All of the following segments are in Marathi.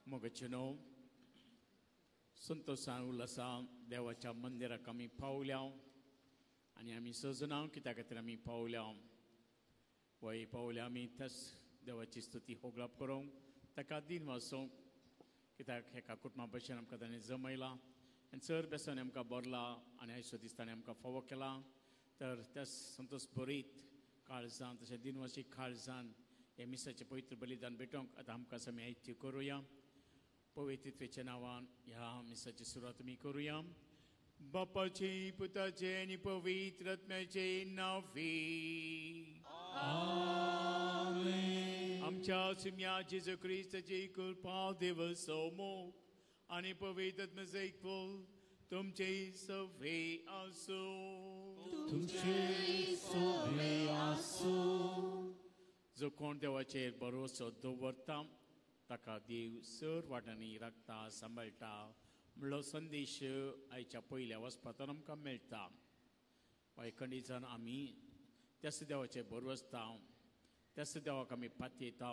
मोगचनो संतोषान उल्हासान देवाच्या मंदिराक आमी पावल्या आनी आमी सजना कित्याक खातीर आमी पावल्या वय पावल्या आमी त्याच देवाची स्तुती होगलाप करूंक ताका दिन वासूंक कित्याक एका कुटुंबा भशेन आमकां ताणें जमयलां आनी चड बेसन आमकां बरला आनी आयचो दीस ताणें आमकां फावो केला तर त्याच संतोश बरीत काळजान तशें दिनवासी काळजान हे मिसाचें पवित्र बलिदान भेटोवंक आतां आमकां आमी आयत्य करुया पवित्रतेच्या नांवान ह्या मिसाची सुरवात आमी करुया बापाचे पुताचे आनी पवित्र आत्म्याचे नांवे आमेन आमच्या सुम्या जेजू क्रिस्ताची कृपा देव सोमोग आनी पवित्र आत्म्याचो एकपल तुमचे सवे आसूं जो कोण देवाचेर भरोसो दवरता ताका देव सर वाटांनी राखता सांबाळटा म्हणलो संदेश आयच्या पयल्या वचपांतून आमकां मेळटा ह्या खंडीच्यान आमी त्याच देवाचेर भरवसता त्याच देवाक आमी पातयता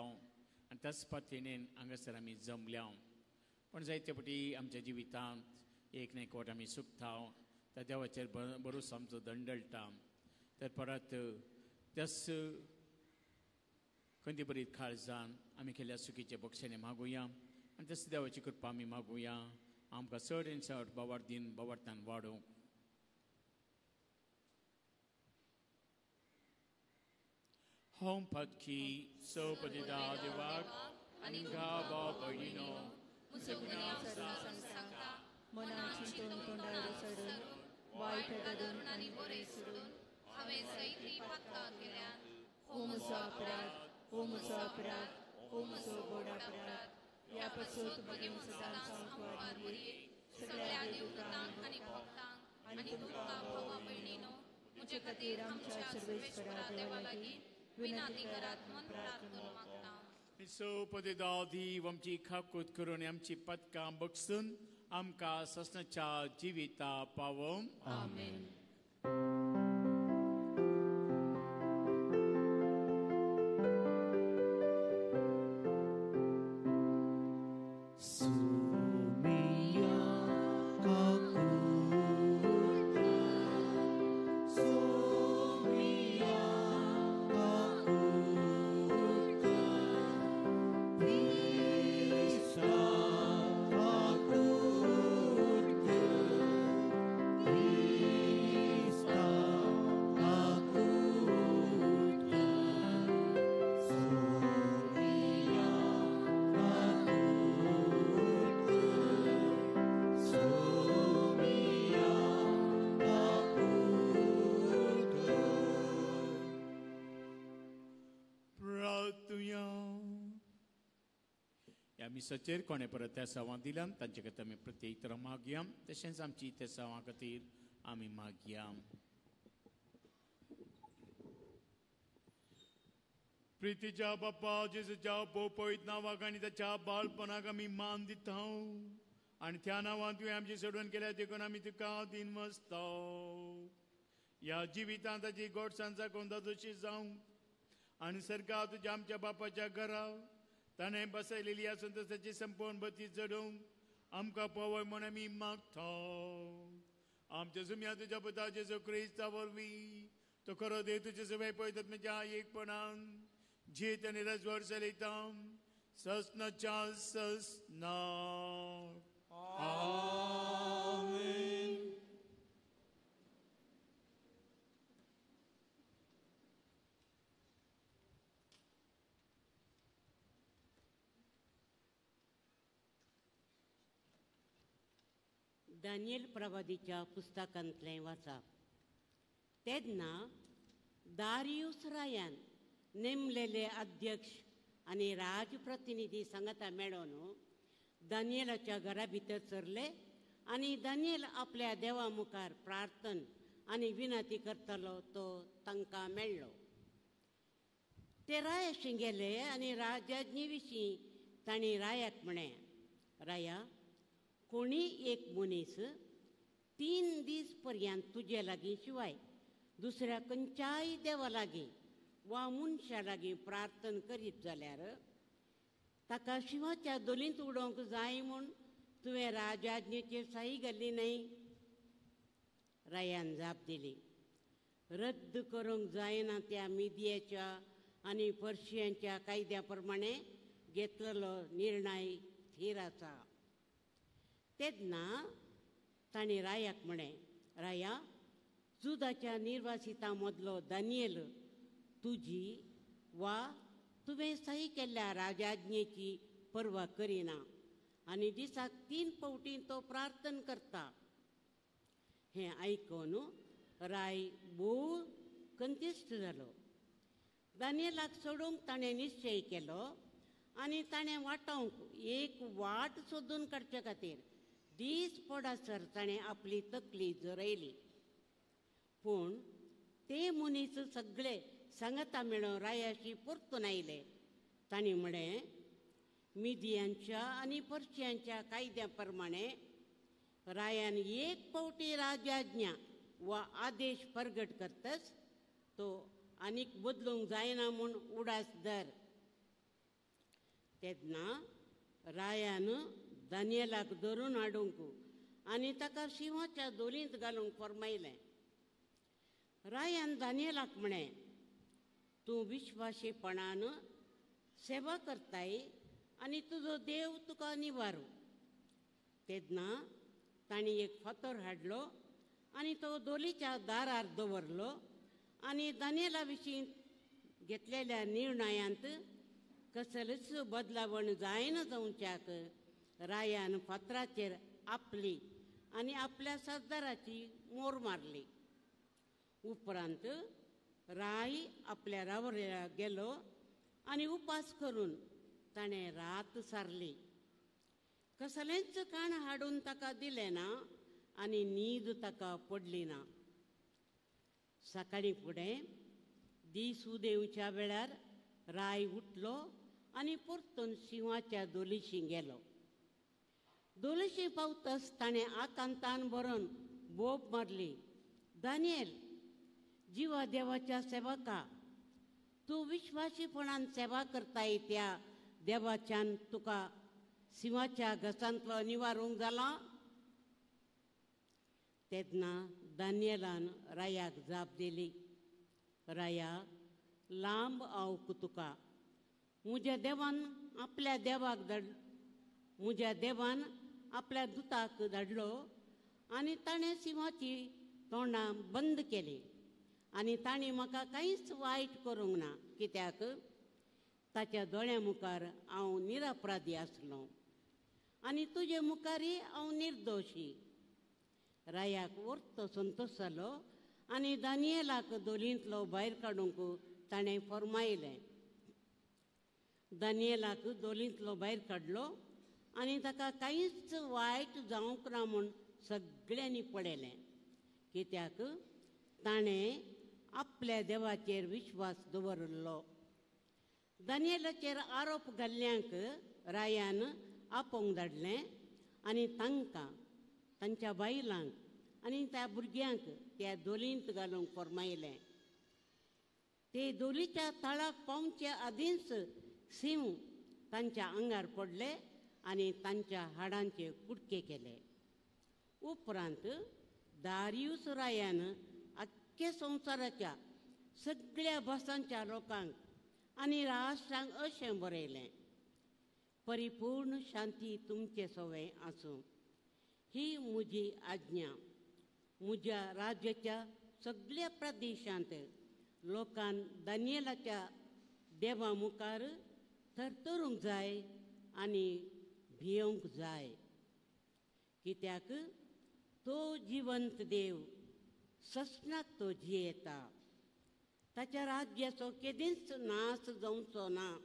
आनी त्याच पातयेन हांगासर आमी जमल्या पण जायते फावटी आमच्या जिवितांत एक ना एक वाट आमी सुकता त्या देवाचेर भरोसो आमचो दंडळटा तर परत त्याच खंयची बरी काळजान आमी केल्या चुकीचे बक्षेने मागुया आनी तस देवाची कृपा आमी मागुया आमकां चड आनी चड बावार्दीन बावार्थान वाडोवंक हांव पातकी सौपदिदा देवाक आनी गाबा भयणीनो मना चिंतून तोंडार सडून वायट धरून आनी बरें सोडून हांवें सैत्री पातकां केल्यात हो म्हजो अपराध ओ म्हजो अपराध ओ म्हजो गोड अपराध ह्या पसून बगेन सदां सांगवार सगळ्या देवतांक आनी भक्तांक आनी तुमकां भावा भयणीनो म्हजे खातीर आमच्या सर्वेश्वरा देवा लागीं विनंती करात म्हूण प्रार्थना मागता सौपदिदा देव आमची खाकूत करून आमची पदकां बक्षून आमकां ससनाच्या जिविता पावों आमेन मिसाचेर कोणे परत त्या सवां दिल्यान तांचे खातीर आमी प्रत्येक मागया तशेंच आमची त्या सवां खातीर आमी मागया प्रितीच्या बाप्पा जेजूच्या पवित्र नांवाक आनी ताच्या बाळपणाक आमी मान दिता आनी त्या नांवान तुवें आमची सोडवण केल्या देखून आमी तुका दिन वसता ह्या जिवितांत ताची गोडसाण साकून तशी जावं आनी सरकार तुज्या आमच्या बापाच्या घरा ताणें बसयलेली आसून ताची संपूर्ण बती चडोवंक आमकां पवय म्हूण आमी मागता आमच्या सुम्या तुज्या पुता जेजू क्रिस्ता वरवीं तो खरो देव तुजे सगळे पळयतात म्हज्या एकपणान जीत आनी रजवड चलयता ससनाच्या ससना आमेन दानियल प्रवादीच्या पुस्तकांतलें वाचप तेन्ना दारियुस रायान नेमलेले अध्यक्ष आनी राजप्रतिनिधी सांगता मेळोन दानियेलाच्या घरा भितर सरले आनी दानियल आपल्या देवा मुखार प्रार्थना आनी विनंती करतालो तो तांकां मेळ्ळो ते रायाशी गेले आनी राजाज्ञे विशीं ताणी रायाक म्हळें, राया, कोणी एक मनीस 3 दीस पर्यंत तुजे लागीं शिवाय दुसऱ्या खंयच्याय देवा लागीं वा मनशा लागीं प्रार्थना करीत जाल्यार ताका शिवाच्या दोलींत उडोवंक जाय म्हूण तुवें राजाज्ञेचेर सही घाल्ली न्हय? रायान जाप दिली, रद्द करूंक जायना त्या मिदियाच्या आनी पर्शियांच्या कायद्या प्रमाणे घेतलेलो निर्णय थीर आसा. तेन्ना ताणें रायाक म्हळें, राया, जुदाच्या निर्वासितां मदलो दानियेल तुजी वा तुवें सही केल्ल्या राजाज्ञेची पर्वा करिना आनी दिसाक 3 फावटी तो प्रार्थना करता. हें आयकून राय भोव कंतिश्ट जालो. दानियेलाक सोडूंक ताणें निश्चय केलो आनी ताणें वाटावंक एक वाट सोदून काडचे खातीर दीस पडासर ताणें आपली तकली जोरयली. पूण ते मनीस सगळे सांगता मेळून रायाशी परतून आयले. तांणी म्हळें, मिदियांच्या आनी पर्शियांच्या कायद्या प्रमाणे रायान एक फावटी राजाज्ञा वा आदेश प्रगट करतच तो आनीक बदलूंक जायना म्हूण उडास धर. तेन्ना रायान दानियेलाक धरून हाडूंक आनी ताका शिवाच्या दोलींत घालूंक फर्मायलें. रायान दानियेलाक म्हळें, तूं विश्वासीपणान सेवा करताय आनी तुजो देव तुका निवारू. तेन्ना तांणी एक फातर हाडलो आनी तो दोलीच्या दारार दवरलो आनी दानियेला विशीं घेतलेल्या निर्णयांत कसलीच बदलावण जायना जावच्याक रायान फातराचेर आपली आनी आपल्या सरदाराची मोर मारली. उपरांत राय आपल्या रावऱ्या गेलो आनी उपास करून ताणें रात सारली. कसलेंच खाण हाडून ताका दिलें ना आनी न्हीद ताका पडली ना. सकाळीं फुडें दीस उदेवच्या वेळार राय उठलो आनी परतून शिवाच्या दोलीशी गेलो. दोलीशी पावतच ताणें आकांतान बरोवन बोब मारली, दानियेल, जिवा देवाच्या सेवका, तूं विश्वासीपणान सेवा करताय त्या देवाच्यान तुका सिंहाच्या घसांतलो निवारूंक जाला? तेन्ना दानियेलान रायाक जाप दिली, राया, लांब आवक तुका. म्हज्या देवान आपल्या दुताक धाडलो आनी ताणें सिंहाची तोंडां बंद केली आनी तांणी म्हाका कांयच वायट करूंक ना, कित्याक ताच्या दोळ्यां मुखार हांव निरपराधी आसलों आनी तुजे मुखारय हांव निर्दोशी. रायाक वर्त संतोश जालो आनी दानियेलाक दोलींतलो भायर काडूंक ताणें फर्मायलें. दानियेलाक दोलींतलो भायर काडलो आनी ताका कांयच वायट जावंक ना म्हूण सगळ्यांनी पळयलें, कित्याक ताणें आपल्या देवाचेर विश्वास दवरलो. दानियेलाचेर आरोप घाल्ल्यांक रायान आपोवंक धाडलें आनी तांकां, तांच्या बायलांक आनी त्या भुरग्यांक त्या दोलींत घालूंक फर्मायलें. ते दोलीच्या तळाक पावचे आदींच सिंह तांच्या आंगार पडले आनी तांच्या हाडांचे कुडके केले. उपरांत दारियूस रायान आख्ख्या संवसाराच्या सगळ्या भासांच्या लोकांक आनी राष्ट्रांक अशें बरयलें, परिपूर्ण शांती तुमचे सवय आसूं. ही म्हजी आज्ञा. म्हज्या राज्याच्या सगळ्या प्रदेशांत लोकांन दानियेलाच्या देवा मुखार थरथरूंक जाय आनी भियोंक जाय, कित्याक तो जिवंत देव, ससनाक तो जियेता. ताच्या राज्याचो केदींच नाश जावचो ना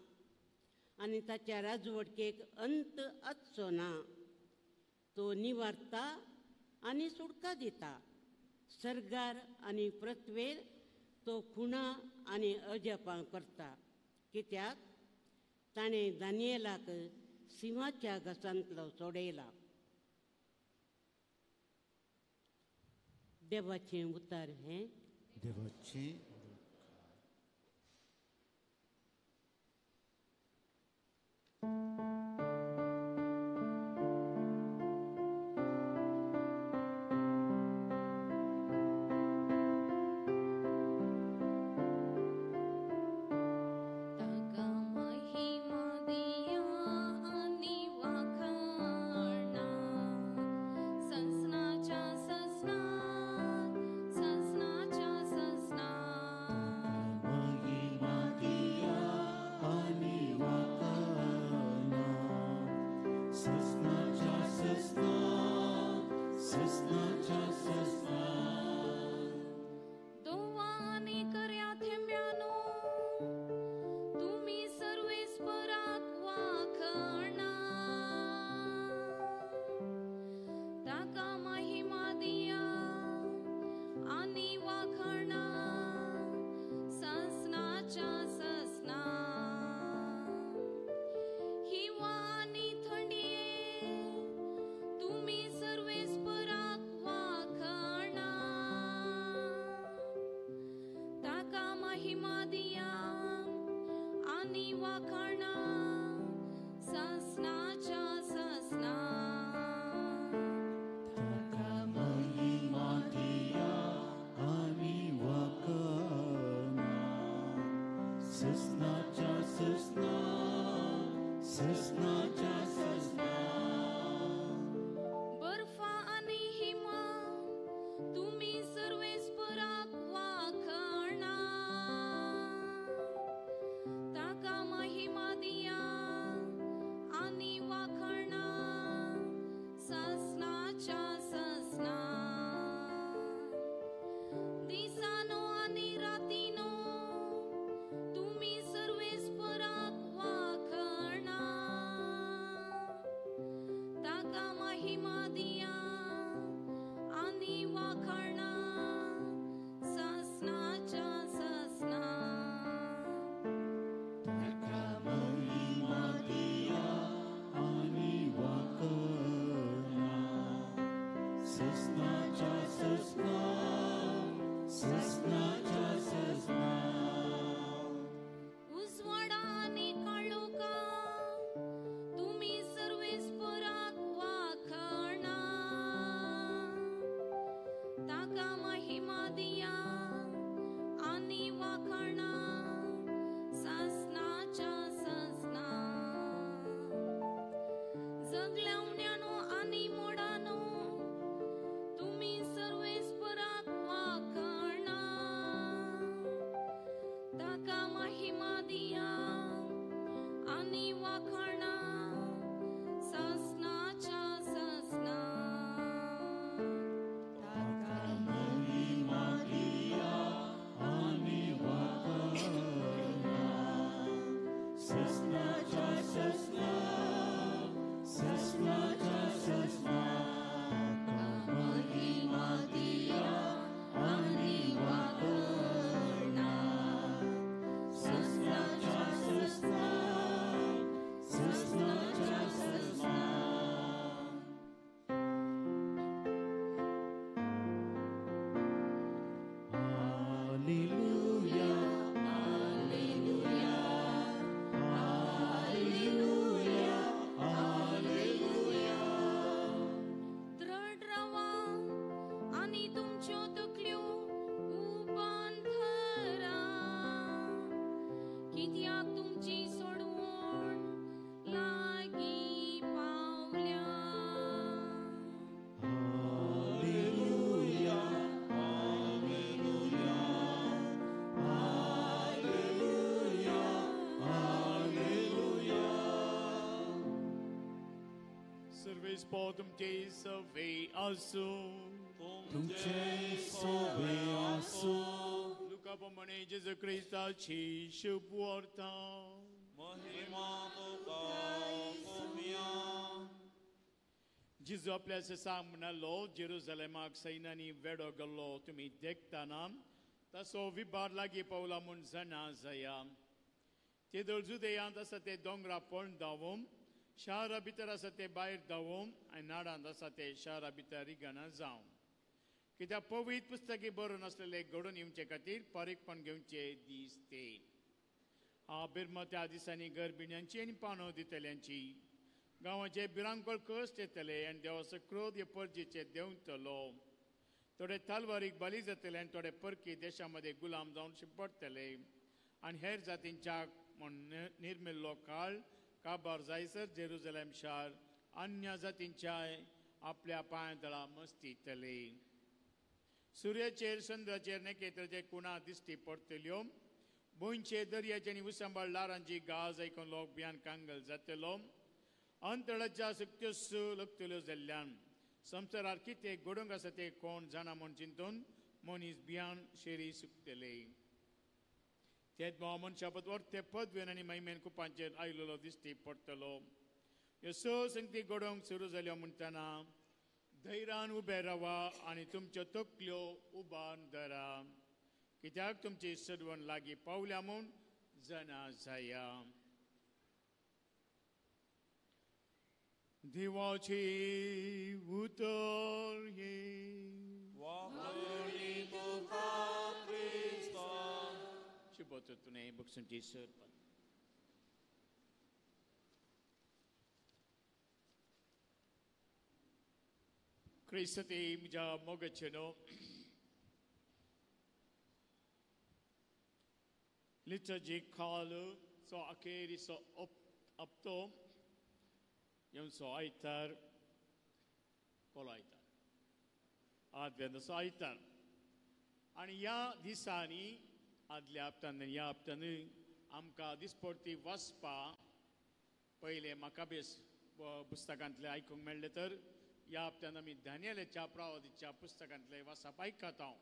आनी ताच्या राजवटकेक अंत आसचो ना. तो निवारता आनी सुटका दिता. सर्गार आनी पृथ्वेर तो खुणां आनी अजापां करता, कित्याक ताणें दानियेलाक सिंहाच्या घसांतलो सोडयला. देवाचें उतर हें. देवाचें तुमचे सवे असो. तुमचे सवे असो. लुका प्रमाणे जेजू ख्रिस्ताची शुभ वार्ता. महिमा तुका गोव्या. जेजू आपल्या सांग म्हणलो जेरुसलेमाक सैन्यानी वेडो गेल्लो तुम्ही देखताना तसो विभार लागी पावला म्हूण जाणा जाया. ते जुदेयांत आसा ते दोंगरा पळोवन धांवून शारा भितर आसा ते भायर धांवून आनी नाडांत आसा ते शारा भितर रिगाना जावं. कित्याक पवित्र पुस्तकी बरोवन आसलेले घडून येवचे खातीर पारीकपण घेवचे दीस ते. हांव बिरमो त्या दिसांनी गर्भिण्यांची आनी पानो दितल्यांची, गांवाचे भिरांकूळ कश्ट येतले आनी देवाचो क्रोध हे परजेचे देंवतलो. थोडे तलवारीक बली जातले आनी थोडे परकी देशां मदें गुलाम जावन शिपडटले आनी हेर जातींच्या म्हण निर्मिल्लो काळ काबार जायसर जेरुजलेम शार अन्य जातींच्याय आपल्या पांयदळा मस्तीतले. सुर्याचेर चंद्राचेर नखेत्राचे कुणा दिश्टी पडटल्यो. भुंयचे दर्याचे आनी उसांबाळ लारांची गाज आयकून लोक भियान कांगल जातलो. अंतराच्या सुक्त्यो लुकतल्यो जाल्ल्यान संवसारार कितें घडोवंक आसा ते कोण जाणा म्हूण चिंतून मनीस भियान शेरी सुकतले. तेच भाव मनशापत व्हरते पदवेन आनी महिमेन कुपांचेर आयिल्लो दिश्टी पडटलो. ह्यो स संगती घडोवंक सुरू जाल्यो म्हणटना धैर्यान उबे रावा आनी तुमच्यो तकल्यो उबारून धरा, कित्याक तुमची सडवण लागीं पावल्या म्हूण जाणा जाया. देवाची उतर ये वाहली तुका क्रिस्ता. शुभोतुने बक्षुंची सर Cristi mja mogacheno liturgy kalu so akeri so apto yun so aitar kolaitar advent so aitar आणि या दिसांनी आदल्या हप्त्यान ह्या हप्त्यान आमकां दिसपडटी वाचपा पयले मकाबेस पुस्तकांतले आयकूंक मेळ्ळे तर या हप्त्यान आमी दानियेलाच्या प्रवादीच्या पुस्तकांतले वाचप आयकत हांव.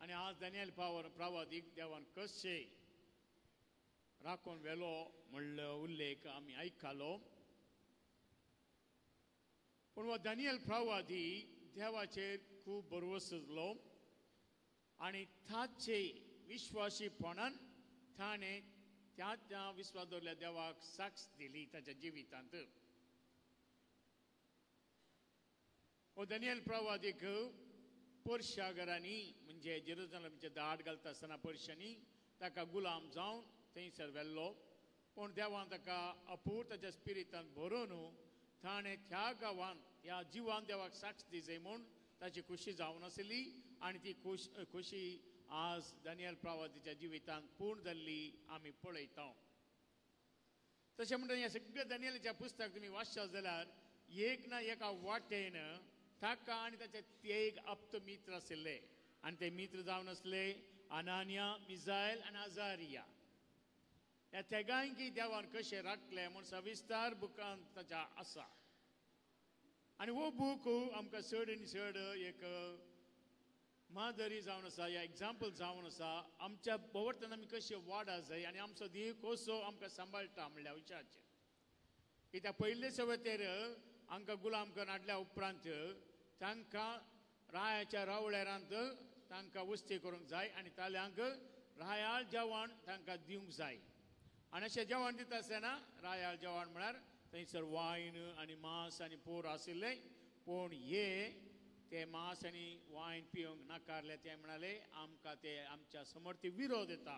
आनी आज दानियल प्रवादीक देवान कशे राखून व्हेलो म्हणलो उल्लेख आमी आयकलो. पूण हो दानियल प्रवादी देवाचेर खूब भरवसलो आनी ताचे विश्वासीपणान ताणें त्या विश्वास दवरल्या देवाक साक्ष दिली ताच्या जिवितांत. हो दानियल प्रवादीक पर्शिया घरांनी म्हणजे जेरुसलेमचे दाड घालता आसतना पर्शियांनी ताका गुलाम जावन थंयसर व्हेल्लो. पूण देवान ताका अपूर ताच्या स्पिरितान भरून ताणें त्या गांवांत ह्या जिवान देवाक साक्ष दिवचे म्हूण ताची खुशी जावन आसली आनी ती खुशी आज दानियल प्रवादीच्या जिवितांत पूर्ण जाल्ली आमी पळयता. तशें म्हणटा ह्या सगळ्या दानियेलाच्या पुस्तक तुमी वाचशात जाल्यार एक ना एका वाटेन ताका आनी ताचे तेग आप्त मित्र आशिल्ले आनी ते मित्र जावन आसले अनानिया, मिसायल आनी अजारिया. ह्या तेगांकी देवान कशें राखले म्हूण सविस्तार बुकांत ताच्या आसा. आनी हो बूक आमकां चड आनी चड एक मादरी जावन आसा या एग्जाम्पल जावन आसा आमच्या भोंवतणी आमी कशें वाडा जाय आनी आमचो देव कसो आमकां सांबाळटा म्हणल्या विचारचेर. कित्याक पयले सवतेर आमकां गुलाम करून हाडल्या उपरांत तांकां रायाच्या रावळेरांत तांकां वस्ती करूंक जाय आनी ताल्यांक रायाळ जेवण तांकां दिवंक जाय. आनी अशें जेवण दिता आसतना रायाळ जेवण म्हळ्यार थंयसर वायन आनी मांस आनी पोर आशिल्ले. पूण ते मांस आनी वायन पिवंक नाकारले. ते म्हणाले आमकां ते आमच्या समर्थी विरोध येता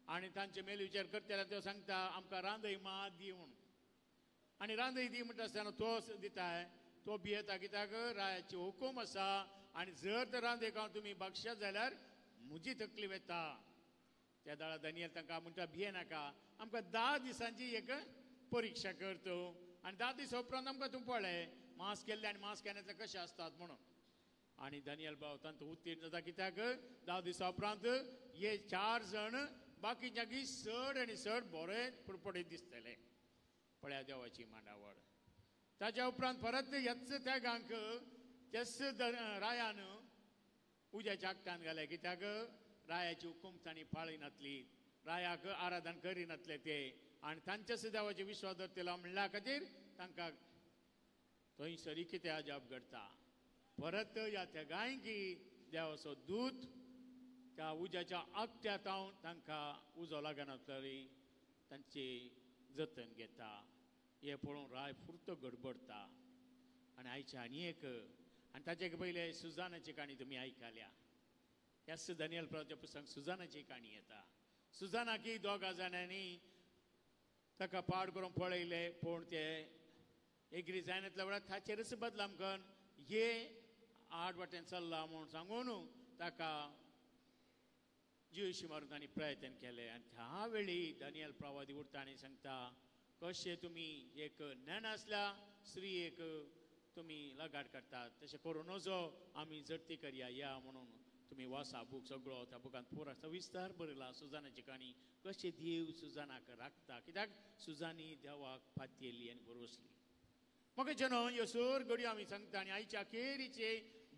आनी तांचे मेल विचार करतले ते सांगता आमकां रांदय मात दी म्हूण. आनी रांदय दी म्हणटा आसतना तो दिताय तो भियेता कित्याक रायाची हुकूम आसा आनी जर तर रांदय खावन तुमी बक्षात जाल्यार म्हजी तकली वेता. त्या दाळा दानियल तांकां म्हणटा भियेनाका आमकां 10 दिसांची एक परिक्षा करतो आनी 10 दीस उपरांत आमकां तूं पळय मांस केल्ले आनी मांस केन्नाचे कशें आसतात म्हणून. आनी दानियल भाव तांचो उत्तीर्ण जाता कित्याक 10 दिसा उपरांत हे 4 जण बाकीच्यांकी चड आनी चड बरे पुरपडीत दिसतले. पळया देवाची मांडावळ. ताच्या उपरांत परत ह्याच त्या गांक तेच रायान उज्याच्या आगटान घाले कित्याक रायाची हुकूम तांणी पाळिनातली, रायाक आराधन करिनातले ते आनी तांचेच देवाचे विश्वास धरतलो म्हणल्या खातीर तांकां थंयसरी कितें अजाप घडटा. परत ह्या तेगांयकी देवाचो दूत त्या उज्याच्या आगट्यात तांकां उजो लागना तरी तांची जतन घेता. हे पळोवन राय पुरतो गडबडता आनी आयच्या आनी एक आनी ताचे पयले सुजानाची काणी तुमी आयकल्या ह्याच दानियल प्रवादीच्या पुस्तकांत सुजानाची काणी येता सुजानाकी दोगा जाणांनी ताका पाड करून पळयले पूण ते एग्री जायनातल्या वेळार ताचेरच बदल आमकां हे आड वाटेन चल्ला म्हूण सांगून ताका जिवशी मारून तांणी प्रयत्न केले आनी त्या वेळी दानियल प्रवादी उरता आनी सांगता कशें तुमी एक ज्ञान आसल्या स्त्रीयेक तुमी लगाड करतात तशें करून नजो आमी जडती करया या म्हणून तुमी वाचा बूक सगळो त्या बुकांत पुरा सविस्तार बरयला सुजानाची काणी कशें देव सुजानाक राखता कित्याक सुजानी देवाक पातयेली आनी बरोसली म्हाका जनो ह्यो सर घडयो आमी सांगता आनी आयच्या अखेरीचे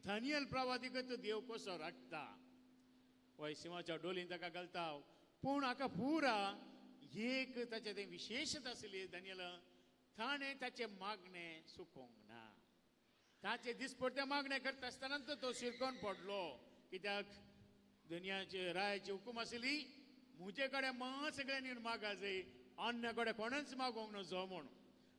दानियल प्रवादीकच देव कसो राखता वय सिंहाच्या डोलीन ताका घालता पूण हाका पुरा एक ताचे तें विशेशत आसली दानियल ताणें ताचे मागणे सुकोवंक ना ताचे दिसपट्टे मागणे करता आसतनाच तो शिरकोन पडलो कित्याक दुनियाचे रायाची हुकूम आसली म्हजे कडेन सगळ्यांनी मागा जाय अन्य कडेन कोणच मागोंक नजो म्हूण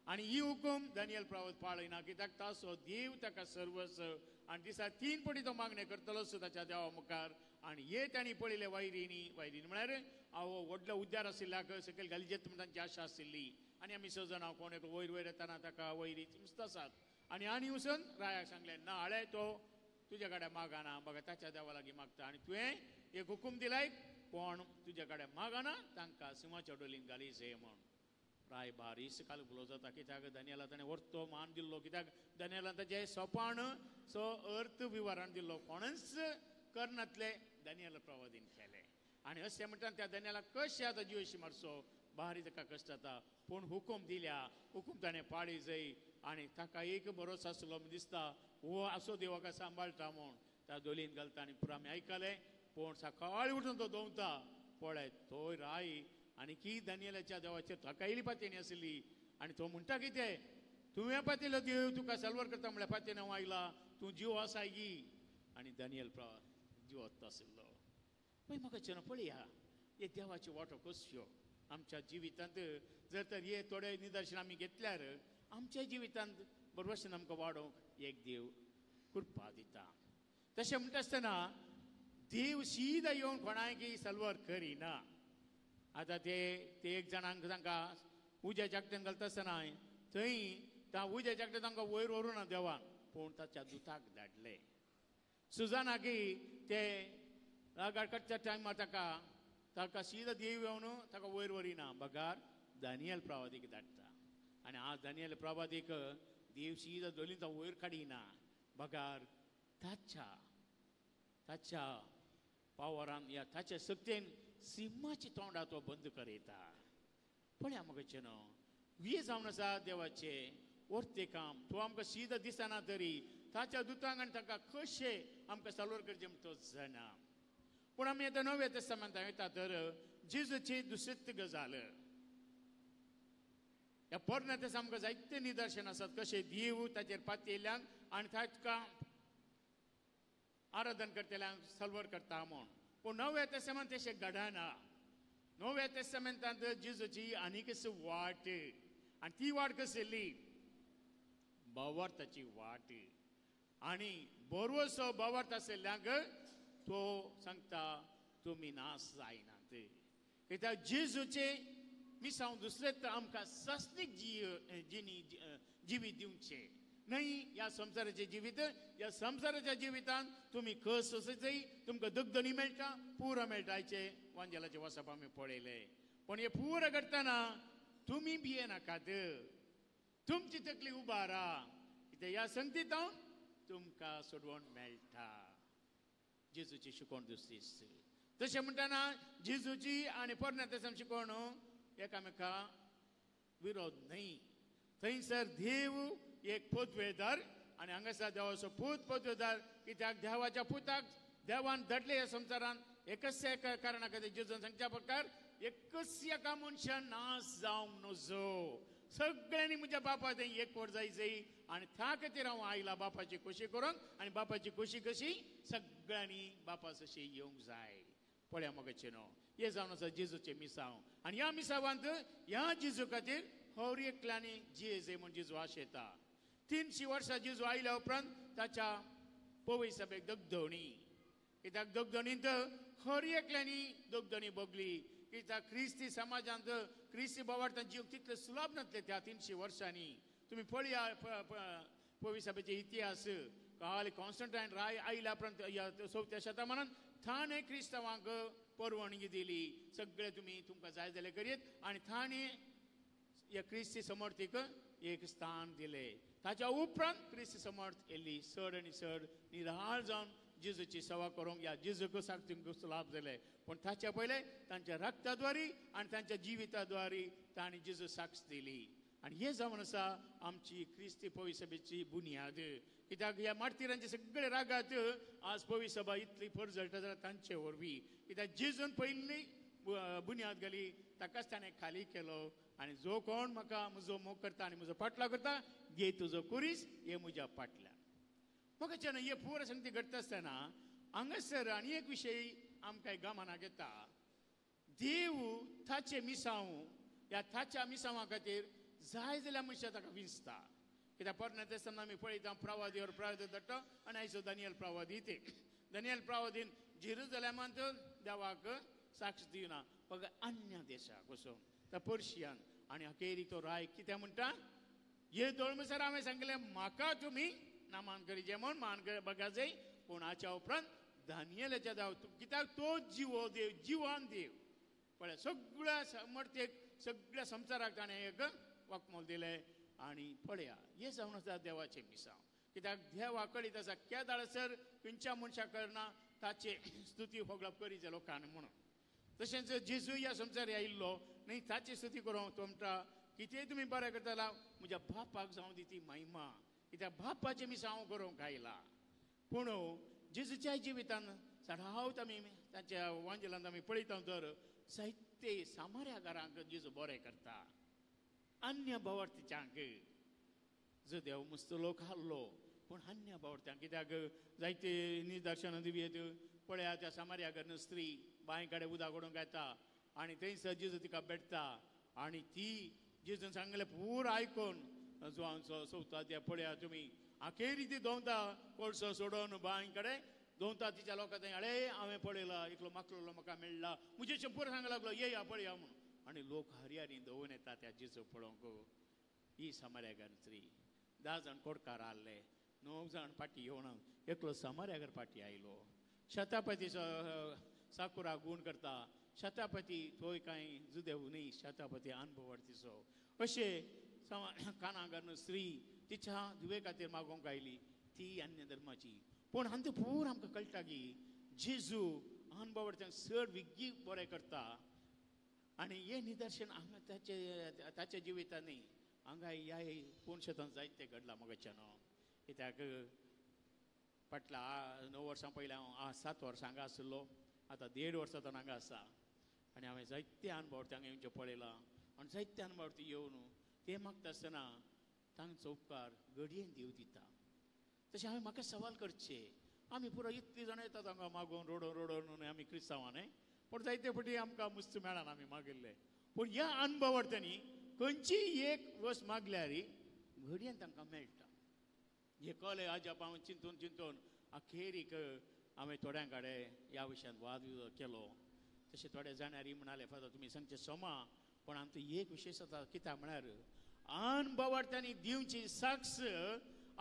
आनी ही हुकूम दानियल प्रवाद पाळयना कित्याक ताचो देव ताका सर्वस्व आनी दिसा 3 पटी तो मागणे करतलो ताच्या देवा मुखार आनी हे तांणी पळयले वैरीनी म्हळ्यार हांव व्हडलो उद्यार आशिल्ल्याक सकयल घालिजेत म्हणून तांची आशा आशिल्ली आनी आमी सजन हांव कोण वयर वयर येताना ताका वैरी चिंस्त आसात आनी वचून रायाक सांगलें ना हाळे तो तुजे कडेन मागना बघा ताच्या देवा लागीं मागता आनी तुवें एक हुकूम दिलाय कोण तुजे कडेन मागना तांकां सिंहाच्या डोलीन घाली जाय म्हूण राय बारीस काल उलो जाता कित्याक दानियेला ताणें वर्तो मान दिल्लो कित्याक दानियेलान ताचें सोपान सो अर्थ विवरण दिल्लो कोणच करनातले दानियल प्रवादीन केले आनी अशें म्हणटा त्या दानियेलाक कशें आतां जिवशी मारचो बारी ताका कश्ट जाता पूण हुकूम दिल्या हुकूम ताणें पाळी जाय आनी ताका एक भरोसो आसलो दिसता हो आसो देव म्हाका सांबाळटा म्हूण त्या डोलीन घालता आनी पुरो आमी आयकलें पूण सकाळी उठून तो दोवता पळय थंय राय आनी की दानियेलाच्या देवाचेर ताका इल्ली पातयणी आसली आनी तो म्हणटा कितें तुवें पातयलो देव तुका सल्वर करता म्हळ्यार पातयेन हांव आयला तूं जीव आसाय गी आनी दानियल जीव वता आशिल्लो पळय म्हाका चिंतून पळया हे देवाच्यो वाटो कश्यो आमच्या जिवितांत जर तर हे थोडे निदर्शन आमी घेतल्यार आमच्या जिवितांत बरे भशेन आमकां वाडोवंक एक देव कृपा दिता तशें म्हणटा आसतना देव सीदा येवन कोणायकी सल्वर करिना आतां ते एक जाणांक तांकां उज्या जागत्यान घालता आसतना थंय त्या उज्या जागत्यान तांकां वयर व्हरूं ना देवान पूण ताच्या दुताक धाडले सुजानाकी ते रागाड काडच्या टायमार ताका सीदा देव येवन ताका वयर व्हरिना बगार दानियल प्रवादीक धाडटा आनी आज दानियल प्रवादीक देव सीदा डोलीन तो वयर काडिना बगार ताच्या पावरान या ताच्या सक्तीन सिंहाची तोंडां तो बंद करयता पळया म्हाका चिनो वी जावन आसा देवाचे वर्ते काम तो आमकां सीदा दिसना तरी ताच्या दुतांक आनी ताका कशें आमकां साल्वर करचें म्हण तो जाणा पूण आमी आतां नव्या तेस्तामेंतांत वयता तर जेजूची दुसरी गजाल ह्या पोरण्या तेस आमकां जायते निदर्शन आसात कशें देव ताचेर पातयेल्यांक आनी ताका आराधन करतल्यांक सल्वर करता म्हूण पूण नव्या तेस्तामेंत तशें घडना नव्या तेस्तामेंतांत जेजूची आनीक वाट आनी ती वाट कसली भावार्थाची वाट आनी बरोसो भावार्थ आशिल्ल्यांक तो सांगता तुमी नाश जायनात कित्याक जेजूचे मिसांव दुसरें आमकां सस्तीक जिवीत दिवचें न्हय ह्या संवसाराचें जिवीत ह्या संवसाराच्या जिवितांत तुमी कस जाय तुमकां दगदणी मेळटा पुरो मेळटा आयचे वांजेलाचे वचप आमी पळयले पूण हे पुरो करतना तुमी भियेनाकात तुमची तकली उबारा कित्याक ह्या संगतींत तुमकां सोडवण मेळटा जेजूची शिकवण दुसरीच तशें म्हणटना जेजूची आनी पोरण्या तेसां शिकवण एकामेका विरोध न्हय थंयसर देव एक पोतवेदार आनी हांगासर देवाचो पूत पोतवेदार कित्याक देवाच्या पुताक देवान धाडले ह्या संवसारांत एकच कारणा खातीर जेजून सांगच्या प्रकार एकच एका मनशान नाश जावंक नजो सगळ्यांनी म्हज्या बापा थंय एकवट जाय आनी त्या खातीर हांव आयला बापाची खोशी करूंक आनी बापाची खोशी कशी सगळ्यांनी बापा तशी येवंक जाय पळया म्हाका चिनो हे जावन आसा जेजूचे मिसांव आनी ह्या मिसावांत ह्या जेजू खातीर हर एकल्यानी जे म्हणजे जेजू आशेता 300 वर्सां जेजू आयल्या उपरांत ताच्या पवई सभेक दगदवणी कित्याक दगदवणींत हर एकल्यानी दगदवणी भोगली कित्याक क्रिस्ती समाजांत क्रिस्ती बोवार्थांत जीव तितले सुलभ नासले त्या 300 वर्सांनी तुम्ही पळया पवई सभेचे इतिहास काल कॉन्स्टंटायन राय आयल्या उपरांत 4थ्या शतमानांत थाणे क्रिस्तांवांक परवणगी दिली सगळे तुमकां जाय जाल्यार करीत आनी थाणे ह्या क्रिस्ती समर्थीक एक स्थान दिले ताच्या उपरांत क्रिस्ती समर्थ येयली चड आनी चड निराळ जावन जेजूची सेवा करूंक ह्या जेजूक साक्षींक लाभ जाले पण ताच्या पयले तांच्या रक्ताद्वारी आनी तांच्या जिविताद्वारी तांणी जेजू साक्ष दिली आनी हे जावन आसा आमची क्रिस्ती पवई सभेची बुनियाद कित्याक ह्या मार्तिरांचे सगळे रागात आज पवई सभा इतली परजळटा जाल्यार तांचे वरवीं कित्याक जेजून पयली बुनियाद घाली ताकाच ताणें खाली केलो आनी जो कोण म्हाका म्हजो मोग करता आनी म्हजो पाटलो करता घे तुजो कुरीस हे म्हज्या फाटल्यान म्हाका हे पुरो संगती घडटा आसतना हांगासर आनी एक विशय आमकां गमनाक येता देव ताचे मिसांव ह्या ताच्या मिसांवा खातीर जाय जाल्यार मनशां ताका विंचता कित्याक परने तेस्ताना आमी पळयता प्रवादीवर प्रवादी धाडटा आनी आयचो दानियल प्रवादी ते दानियल प्रवादीन जेरुसलेमांत देवाक साक्ष दिना बघा अन्य देशाक वचून त्या पर्शियान आनी अखेरी तो राय कितें म्हणटा हे दोळमसर हांवें सांगलें म्हाका तुमी नामान करीचे म्हूण मान बघा जाय पूण हाच्या उपरांत दानियेलाच्या देव कित्याक तो जिवो देव जिवान देव पळय सगळ्या समर्थेक सगळ्या संवसाराक ताणें एक वखमोल दिलें आनी पळया हे जावन आसा देवाचें मिसांव कित्याक देव आकळीत आसा केदाळसर खंयच्या मनशाक करना ताचे स्तुती होगळप करीचे लोकांनी म्हणून तशेंच जेजू ह्या संवसार आयिल्लो न्ही ताची स्तुती करूं तो म्हणटा कितेंय तुमी बरें करताला म्हज्या बापाक जावं दी ती महिमा कित्याक बापाचें मिसांव करूंक आयला पूण जेजूच्या जिवितान सदांच आमी ताच्या वांजेलांत आमी पळयता तर जायते सामाऱ्याकारांक जेजू बरें करता अन्य भावार्थीच्यांक जो देव मुस्तलो खाल्लो पूण अन्य भावार्थ्यांक कित्याक जायते निदर्शनां दिवयेत पळया त्या सामाऱ्याकार स्त्री बांय कडेन उदक ओडूंक येता आनी थंयसर जेजू तिका भेटता आनी ती जेजून सांगलें पुरो आयकून जो हांव सोवता ते पळया तुमी अखेरी ती दोवता कोळसो सोडून बांय कडेन दोवता तिच्या लोकां थंय अळे हांवें पळयला एकलो माकलो म्हाका मेळ्ळा म्हजे पुरो सांगूंक लागलो येया पळया म्हणून आनी लोक हरयारी दवरून येता त्या जेजू पळोवंक ही सामाऱ्याकार स्त्री 10 जाण कोडकार आहले 9 जाण पाटी येवन एकलो सामाऱ्याकार पाटी आयलो शतापती साकुरा गुण करता शतापती थंय कांय जुदेव न्ही शतापती अनुभवार्थीचो अशे कानागर स्त्री तिच्या दुवे खातीर मागोवंक आयली ती अन्य धर्माची पूण हांगा पूर आमकां कळटा की जेजू अनुभवार्थ्यांक चड विग्गी बरें करता आनी हे निदर्शन हांगा ताच्या जिवितान न्ही हांगा ह्या 2 शेतान जायते घडलां मोगाच्यान कित्याक फाटल्या 9 वर्सां पयलीं हांव 7 वर्सां हांगा आसलो आतां 1.5 वर्सां हांगा आसा आनी हांवें जायते अनुभवार्थ्यांक येवचें पळयलां आनी जायते अनुभवार्थी येवन ते मागता आसतना तांचो उपकार घडयेन देव दिता तशें हांवें म्हाका सवाल करचे आमी पुरो इतली जाणां येतात हांगा मागोवन रोडोन आमी क्रिस्तांवां न्हय पूण जायते फावटी आमकां मुस्त मेळना आमी मागिल्ले पूण ह्या अनुभवार्थ्यांनी खंयचीय एक वस्त मागल्यार घडयेन तांकां मेळटा हे कळ्ळें आजप हांव चिंतून अखेरीक हांवें थोड्यां कडेन ह्या विशयान वाद विवाद केलो तशें थोडे जाणारी म्हणाले फादर तुमी सांगचे सोमा पण आमचो एक विशय जाता कित्याक म्हळ्यार अनुभवार्थ्यांनी दिवची साक्ष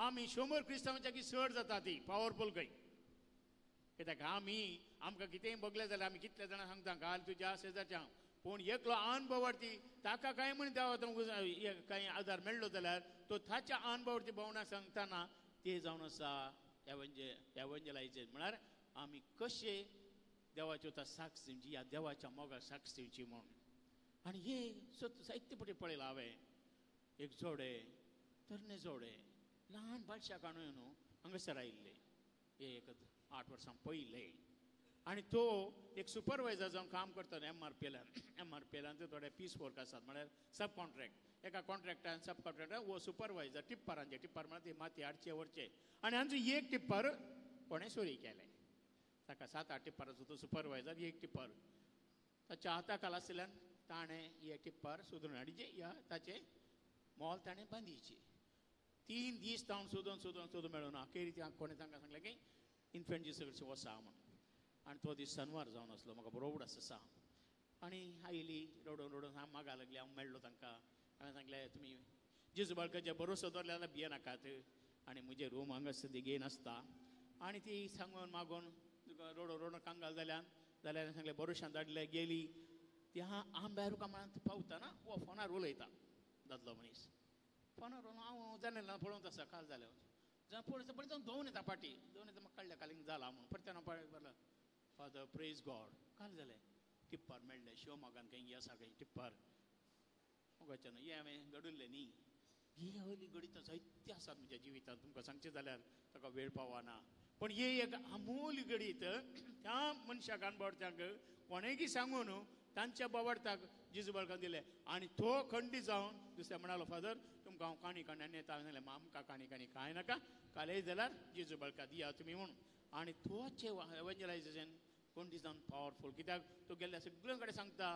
आमी 100 क्रिस्तांवांच्या की चड जाता ती पावरफूल खंय कित्याक आमकां कितेंय बगलें जाल्यार आमी कितले जाणां सांगता घाल तुज्या शेजारच्या पूण एकलो अनुभवार्थी ताका कांय म्हण देवा कांय आदार मेळ्ळो जाल्यार तो ताच्या अनुभवार्थी भोंवडाक सांगतना ते जावन आसा एवंजलायझेशन म्हळ्यार आमी कशे देवाच्यो साक्ष दिवची ह्या देवाच्या मोगाक साक्ष दिवची म्हूण आनी हे जायते फावटी पळयलां हांवें एक जोडे तरणे जोडे ल्हान बालशाक हाडून हांगासर आयिल्ले एक 8 वर्सां पयले आनी तो एक सुपरवायझर जावन काम करता एमआरपीएलांत थोडे पीस वर्क आसात म्हळ्यार सब कॉन्ट्रॅक्ट एका कॉन्ट्रॅक्टान सब कॉन्ट्रॅक्टर वो सुपरवायझर टिप्परांचे टिप्पर म्हळ्यार ते माती हाडचे व्हरचे आनी हांचो एक टिप्पर कोणें चोरी केलें ताका 7-8 टिप्पराचो तो सुपरवायझर एक टिप्पर ताच्या हाता खाला आसल्यान ताणें हे टिप्पर सोदून हाडचे ह्या ताचे मोल ताणें बांदिची 3 दीस जावन सोदून मेळूना अखेरी कोणें तांकां सांगलें की इन्फंट जीसस कडचे वसा म्हणून. आनी तो दीस शेनवार जावन आसलो म्हाका बरोबर आसा. आनी आयली रडोन हांव मागा लागली हांव मेळ्ळो तांकां. हांवें सांगलें तुमी जेजू बाळकाचे भरोसो दवरले जाल्यार भियेनाकात आनी म्हजें रूम हांगा सद्या घेयन आसता. आनी ती सांगून मागून रडोन कांगाल जाल्यार सांगलें भरोशान धाडलें गेली. ती आंब्या रुकामांत पावता ना वो फोनार उलयता दादलो मनीस. फोनार हांव जनेलां पळोवंक आसा काल जालें पळयता जावन धोवन येता फाटी धोवन येता म्हाका कळ्ळें कालिंग जाला म्हणून परत हांव फादर प्रेज गॉड काल जालें टिप्पार मेळ्ळें शिव मोगान खंय आसा खंय टिप्पार मोगाचें न्हू हें हांवें घडयल्लें न्ही. ही हली गणितां जायती आसात म्हज्या जिवितांत तुमकां सांगचें जाल्यार ताका वेळ पावना. पण हे एक अमूल गणीत त्या मनशाक अणभवत्यांक कोणेंय सांगून तांच्या बावडताक जेजू बाळकान दिलें. आनी तो खंडी जावन दुसऱ्या म्हणालो फादर तुमकां हांव काणी काणी येता. हांवें सांगलें आमकां काणी कांय नाका कालय जाल्यार जेजू बाळका दिया तुमी म्हणून. आनी तोच एवंजलायजेशन खंडी जावन पावरफूल कित्याक तो गेल्ल्या सगळ्यां कडेन सांगता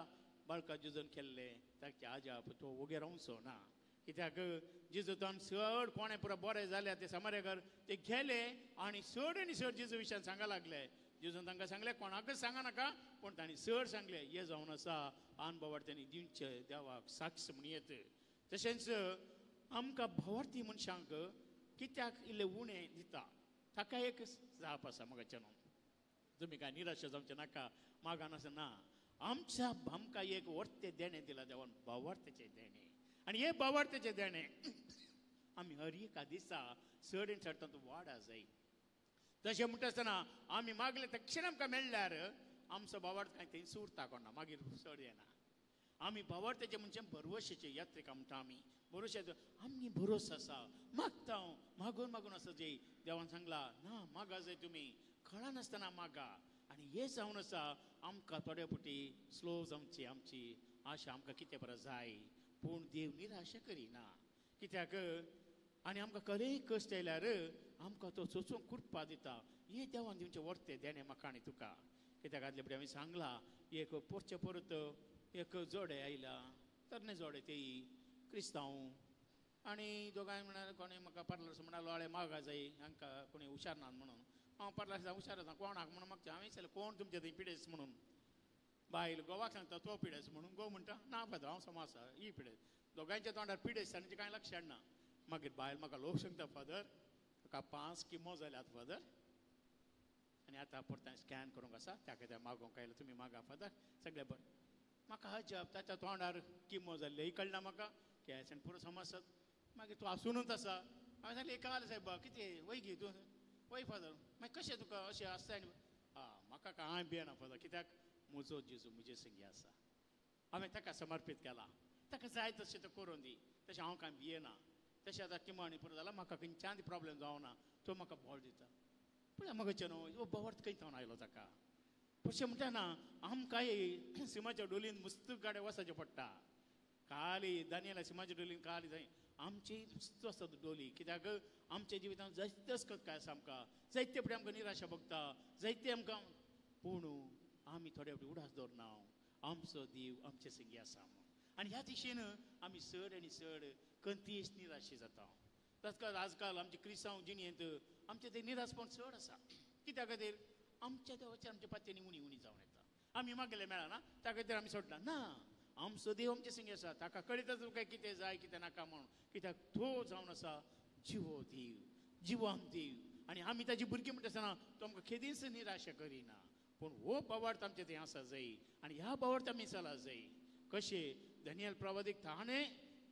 बाळका जेजून केल्लें ताचे आजाप तो ओगे रावचो ना. कित्याक जेजूतान चड कोणें पुरो बरें जाल्यार ते समार्यकार ते गेले आनी चड आनी चड जेजू विशयान सांगा लागले. जेजून तांकां सांगलें कोणाकच सांगा नाका पूण तांणी चड सांगलें हें जावन आसा अनुभवार तेणी दिवचें देवाक साक्ष म्हण येत. तशेंच आमकां भोंवडी मनशांक कित्याक इल्लें उणें दिता ताका एक जाप आसा म्हाका न्हू. तुमी कांय निराश जावचें नाका मागान आसा ना. आमकां एक वर्तें देणें दिलां देवान भावार्थेचें देणें. आनी हे भावार्थेचें देणें आमी हर एका दिसा चड आनी चड तातूंत वाडा जाय. तशें म्हणटा आसतना आमी मागले तक्षण आमकां मेळ्ळ्यार आमचो भावार्थ कांय थंय सुरता कोणा मागीर चड येना. आमी भावार्थेचे म्हणजे भरवशेचे यात्रिका म्हणटा आमी भरोशा आमी भरोस आसा मागता मागून आसा जे देवान सांगला ना मागा जाय तुमी कळनासतना मागा. आनी हें जावन आसा आमकां थोडे फावटी स्लो जावची आमची आशा आमकां कितें बरें जाय पूण देव निराशा करिना. कित्याक आनी आमकां खरें कश्ट येयल्यार आमकां तो सोंसूंक कुर्पा दिता. हें देवान दिवचें वर्तें देणें म्हाका आनी तुका. कित्याक आदले फुडें हांवें सांगलां एक परचे परत एक जोडे आयला तरणे जोडे तेई क्रिस्तांव आनी दोगांय म्हणाले कोणें म्हाका पार्लर म्हणालो आळे मागा जाय हांकां कोणी हुशार ना म्हणून. हांव पार्लर हुशार आसा कोणाक म्हणून मागता हांवें सांगलें कोण तुमचे थंय पिडेस म्हणून. बायल गोवाक सांगता तो पिडेस म्हणून गो म्हणटा ना फादर हांव समज आसा ही पिडेस दोगांयच्या तोंडार पिडेस तांचे कांय लक्षात ना. मागीर बायल म्हाका लोक सांगता फादर ताका 5 किमो जाल्यात फादर आनी आतां परत स्कॅन करूंक आसा त्या खातीर मागोवंक आयला तुमी मागा फादर सगळें बरें. म्हाका अजाप ताच्या तोंडार किमो जाल्ले ही कळना म्हाका कॅश आनी पुरो समजतात. मागीर तूं आसुनूच आसा. हांवें सांगलें एक काल सायबा कितें वय गी तूं वय फादर मागीर कशें तुका अशें आसता आनी म्हाका कांय भियेना फादर कित्याक म्हजो जेजू म्हजे संगी आसा. हांवें ताका समर्पीत केला ताका जाय तशें तो करून दी तशें हांव कांय भियेना. तशें आतां किमो आनी पुरो जाल्यार म्हाका खंयच्यान प्रॉब्लेम जावना तो म्हाका बळ दिता. पळय म्हाका न्हू बवर्थ खंय थावन आयलो ताका. अशें म्हणटा ना आमकांय सिमाच्या डोलीन मस्त गाडे वचचें पडटा. खाली दानियेला सिमाच्या डोलीन खाली जाय आमची मस्त आसता डोली कित्याक आमच्या जिवितांत जायते असकत काय आसा आमकां जायते फुडें आमकां निराशा भोगता जायते आमकां पूण आमी थोडे फावटी उडास दवरना आमचो देव आमचे संगी आसा म्हणून. आनी ह्या दिशेन आमी चड आनी चड कंतीश निराशी जाता. ताका आजकाल आमचे क्रिस्तांव जिणेंत आमचे ते निराशपण चड आसा. कित्या खातीर आमच्या देवाचेर आमच्या पातयेनी उणी जावन येता. आमी मागले मेळना त्या खातीर आमी सोडना ना आमचो देव आमचे संगी आसा ताका कळिताच तुका कितें जाय कितें नाका म्हणून. कित्याक तो जावन आसा जिवो देव जिवान देव आनी आमी ताजी भुरगीं म्हणटा आसतना तो आमकां केदींच निराशा करिना. पूण हो बावार्थ आमचे थंय आसा जाय आनी ह्या बावार्थ आमी चला जाय. कशें दानियेल प्रवादीक ताणें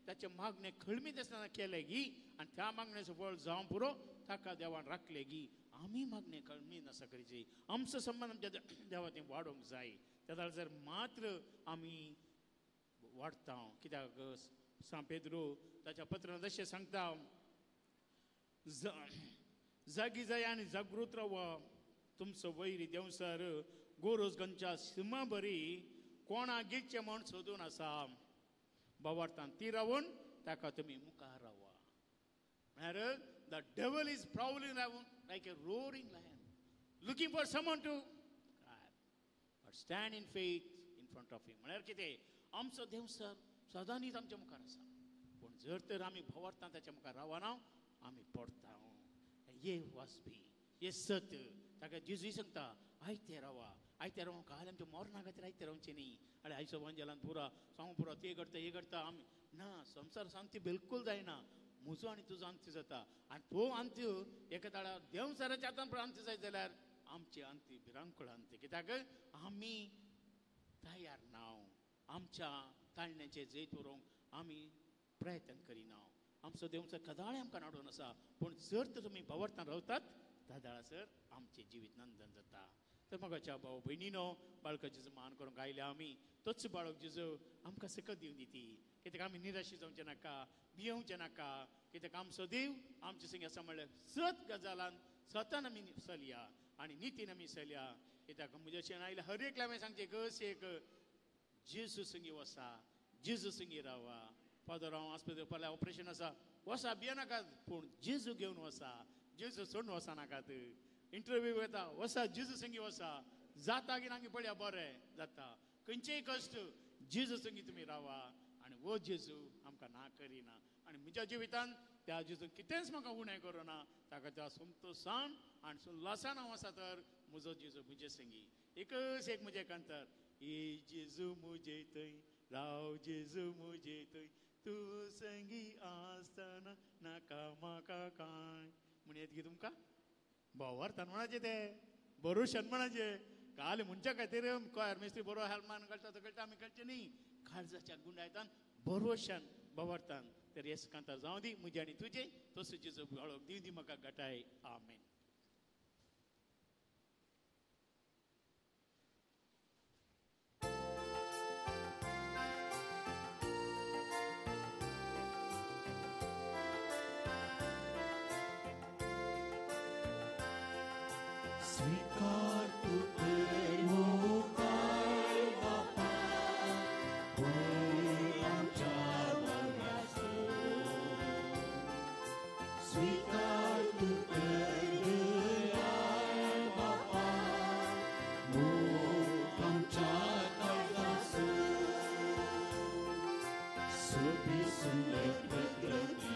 ताचे मागणें खळमीत आसतना केलें गी आनी त्या मागणेचो फळ जावं पुरो ताका देवान राखलें गी. आमी मागणें खळमी नासा करीची आमचो संबंद आमच्या देवा थंय वाडोवंक जाय. त्या जर मात्र आमी वाडटा कित्याक सा पेद्रो ताच्या पत्रांत अशें सांगता जागी जाय आनी जागृत रावा तुमचो वैरी देंवसर गोरोस गंच्या सिमा बरी कोणा गिच्चे म्हूण सोदून आसा. बावार्थान ती रावून ताका तुमी मुखार रावा. म्हळ्यार the devil is prowling around like a roaring lion looking for someone to but stand in faith in front of him. म्हळ्यार कितें आमचो देंवसर सदांच आमच्या मुखार आसा पण जर तर आमी भोंवता ताच्या मुखार रावना आमी पडटा ये वाचपी ये सत्य ताका जेजू सांगता आयते रावा काल आमच्या मोरणा खातीर आयते रावचें न्ही आनी आयचो वंजलान पुरा सांगू पुरो ते करता आमी ना संवसार शांती बिलकुल जायना म्हजो आनी तुजो अंत्य जाता आनी तो अंत्य एका ताळा देंवसाराच्या हातान पण अंत्य जायत जाल्यार आमची अंत्य भिरांकूळ अंत्य कित्याक आमी तयार नाव आमच्या ताळण्याचे जैत व्हरूंक आमी प्रयत्न करिना आमचो देंवचार कदाळे आमकां नाडून आसा पूण जर तर तुमी भोंवतना रावतात तादाळासर आमचें जिवीत नंदन जाता तर मगाच्या भाव भयणीनो बाळका जेजू मान करूंक आयले आमी तोच बाळक जेजू आमकां सकत दिवन दिती कित्याक आमी निराशी जावचें नाका भियेवचें नाका कित्याक आमचो देव आमचे संगी आसा म्हणल्यार सत गजालान सतान आमी चलया आनी नितीन आमी चलया कित्याक म्हज्या अशें आयले हर एकल्या हांवें सांगचें कशें एक जेजू संगी वसा जेजू संगी रावा फादर हांव आस्पत्रेक पावल्यार ऑपरेशन आसा वसा भियेनाकात पूण जेजू घेवन वसा जेजू सोडून वचनाकात इंटरव्यू येता वसा जेजू संगी वसा जाता की नांगी पळया बरें जाता खंयचेय कश्ट जेजू संगी तुमी रावा आनी वो जेजू आमकां ना करिना आनी म्हज्या जिवितान त्या जेजून कितेंच म्हाका उणें करूना ताका त्या संतोशान आनी उल्हासान हांव आसा तर म्हजो जेजू म्हजे संगी एकच एक म्हजें कंतर ये जेजू म्हजे थंय राव जेजू म्हजे थंय तूं संगी आसतना नाका म्हाका कांय म्हण येत गे तुमकां भोंवरतान म्हणाचें तें भरोशान म्हणाचें काल म्हणच्या खातीर कोयर मिस्त्री बरो हेल्मान कळटा तो कळटा आमी कळचें न्ही काळजाच्या गुंडायतान भरोशान भोंवरतान तर येस कांता जावं दी म्हजे आनी तुजे तसो जेजू बाळक दिव दी म्हाका घटाय आमेन. स्वीकार तू कर मोकार बापा होय आमच्या बळ्याचो स्वीकार तू कर दयाळ बापा मोग आमच्या काळजाचो सोबी सुंदर प्रकृती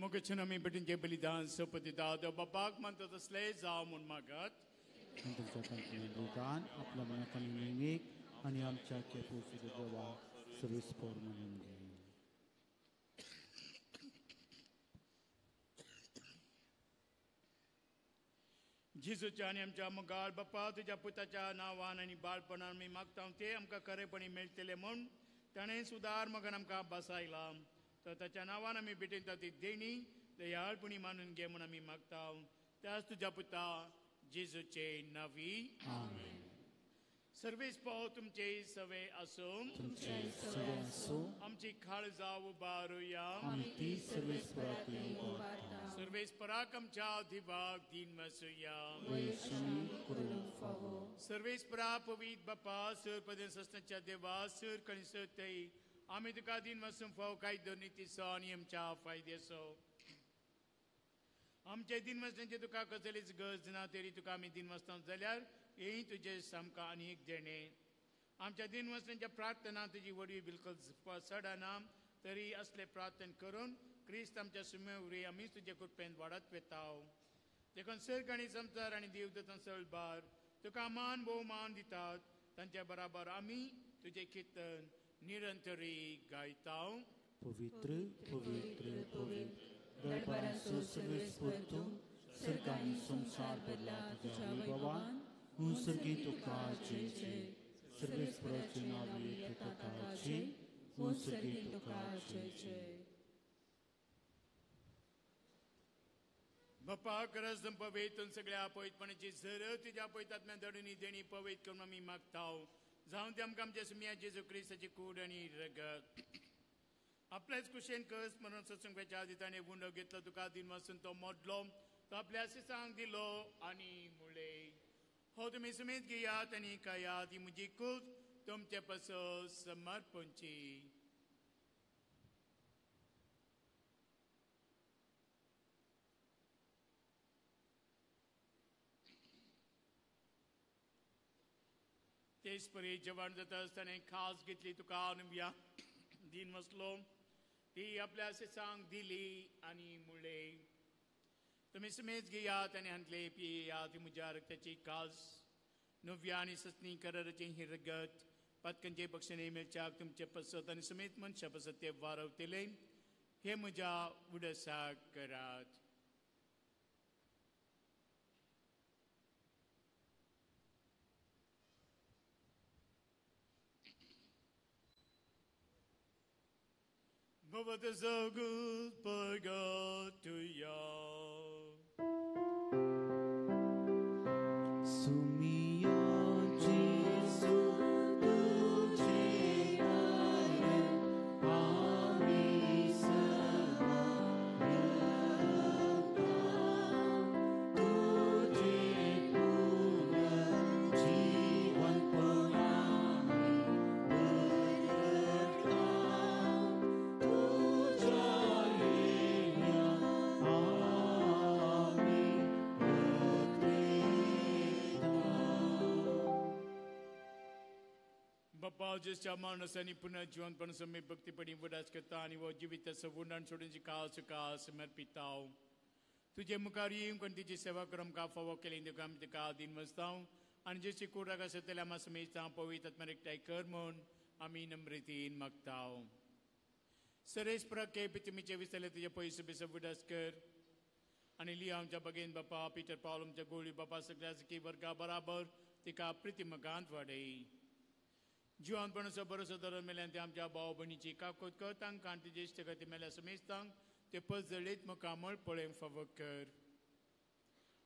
मुखेशन आमी बेटींचे बलिदान सोपतिता देव बापाक मानता तसले जाव म्हूण मागत बलिदान आपल्या मनाखाली नेमीक आनी आमच्या केपेची देवा सर्वेस्पर म्हणून घे. जेजूच्या आनी आमच्या मुखार बापा तुज्या पुताच्या नांवान आनी बाळपणान आमी मागता ते आमकां खरेपणी मेळटले म्हूण ताणें सुदार मगन आमकां बसायला तर ताच्या नांवान आमी भेटयता ती देणी दयाळपणी मानून घे म्हूण आमी मागता त्याच तुज्या पुता जेजूचे नांवी सर्वेस्पर तुमचे सवे आसूं आमची काळजां उबारुया सर्वेस्पराक आमच्या दिवाक दिन वसुया सर्वेस्परा पवित्र बापा सर पदेन सस्ताच्या देवा सर कणसतय आमी तुका दिन वचून फाव कांय दोनीतीसो आनी आमच्या फायदेसो आमचे दिन वचनाचे तुका कसलीच गरज ना तरी तुका आमी दिन वचना जाल्यार हेय तुजे सामका आनी एक देणे आमच्या दिन वचनाच्या प्रार्थना तुजी वडवी बिलकुल सडना तरी असले प्रार्थना करून क्रिस्त आमच्या सुमे उरी आमी तुजे कृपेन वाडत वेताव देखून सर्ग आनी संसार आनी देवदूतां सळबार तुका मान भोवमान दितात तांच्या बराबर आमी तुजे कीर्तन निरंतरी गायताव. पवित्र पवित्र पवित्र दरबारांचो सर्वेस्पर तूं सर्गांनी संसार भरला तुज्या वैभवान सर्गी तुका जय जय सर्वेस्पराचे नांवी येता ताका जय सर्गी तुका जय जय. बापा गरज पवित्र सगळ्या पवित्रपणाची झर तुज्या पवित्रात्म्या दडूनी देणी पवित्र करून आमी मागताव जावं ते आमकां आमच्या सुम्या जेजू क्रिस्ताची कूड आनी रगत आपल्याच कुशेन कस म्हणून सत्संगाच्या आधी ताणे गुंड घेतला तुका दिन वाचून तो मोडलो तो आपल्याशी सांग दिलो आणि मुळे हो तुम्ही समेत घेयात आणि कायात ही म्हजी कूद तुमचे पासो समर्पणची. तेच परी जेवण जाता असताना खास घेतली तुका अनुया दिन वसलो ती आपल्या सांग दिली आणि मुळे तुम्ही समेत घेयात आणि हांतले पियात ही म्हज्या रक्ताची कास नव्या आणि ससनी कराराचे ही रगत पत्कनचे बक्षणे मेलच्याक तुमचे पसत आणि समेत मनशा पसत ते वारवतले हे म्हज्या उडसाक करात. But it's so good for God to you. Sumiya Jesu tujhe aale aami samarata tujhe puna jeevan purani berta बाप्पा ज्याच्या माणसाने पुन्हा जीवनपण समय भक्तीपणी वडाच करता आणि व जीविताचं वंडाण सोडून काळ सुका समर्पिताव तुझे मुखार येऊन कोणतीची सेवा करून का फावो केली काम का दिन वचताव आणि ज्याची कोराग असं त्याला मा समेजता पवित्र आत्मरिकताय कर म्हूण आम्ही नम्रतेन मागताव. सरेस प्रके पितमीचे विसरले तुझे पयस बिस वडाच कर आणि लिया आमच्या बगेन बाप्पा पीटर पावल आमच्या गोळी बाप्पा सगळ्याच की वर्गा बराबर तिका प्रितिमगांत वाडय जीवनपणाचो बरोसो धरून मेल्यान ते आमच्या भाव भयणीची काकोत कर तांकां आनी तिजे इश्ट ते मेल्या समेस्तांक ते पस जळीत मुखामळ पळय फावो कर.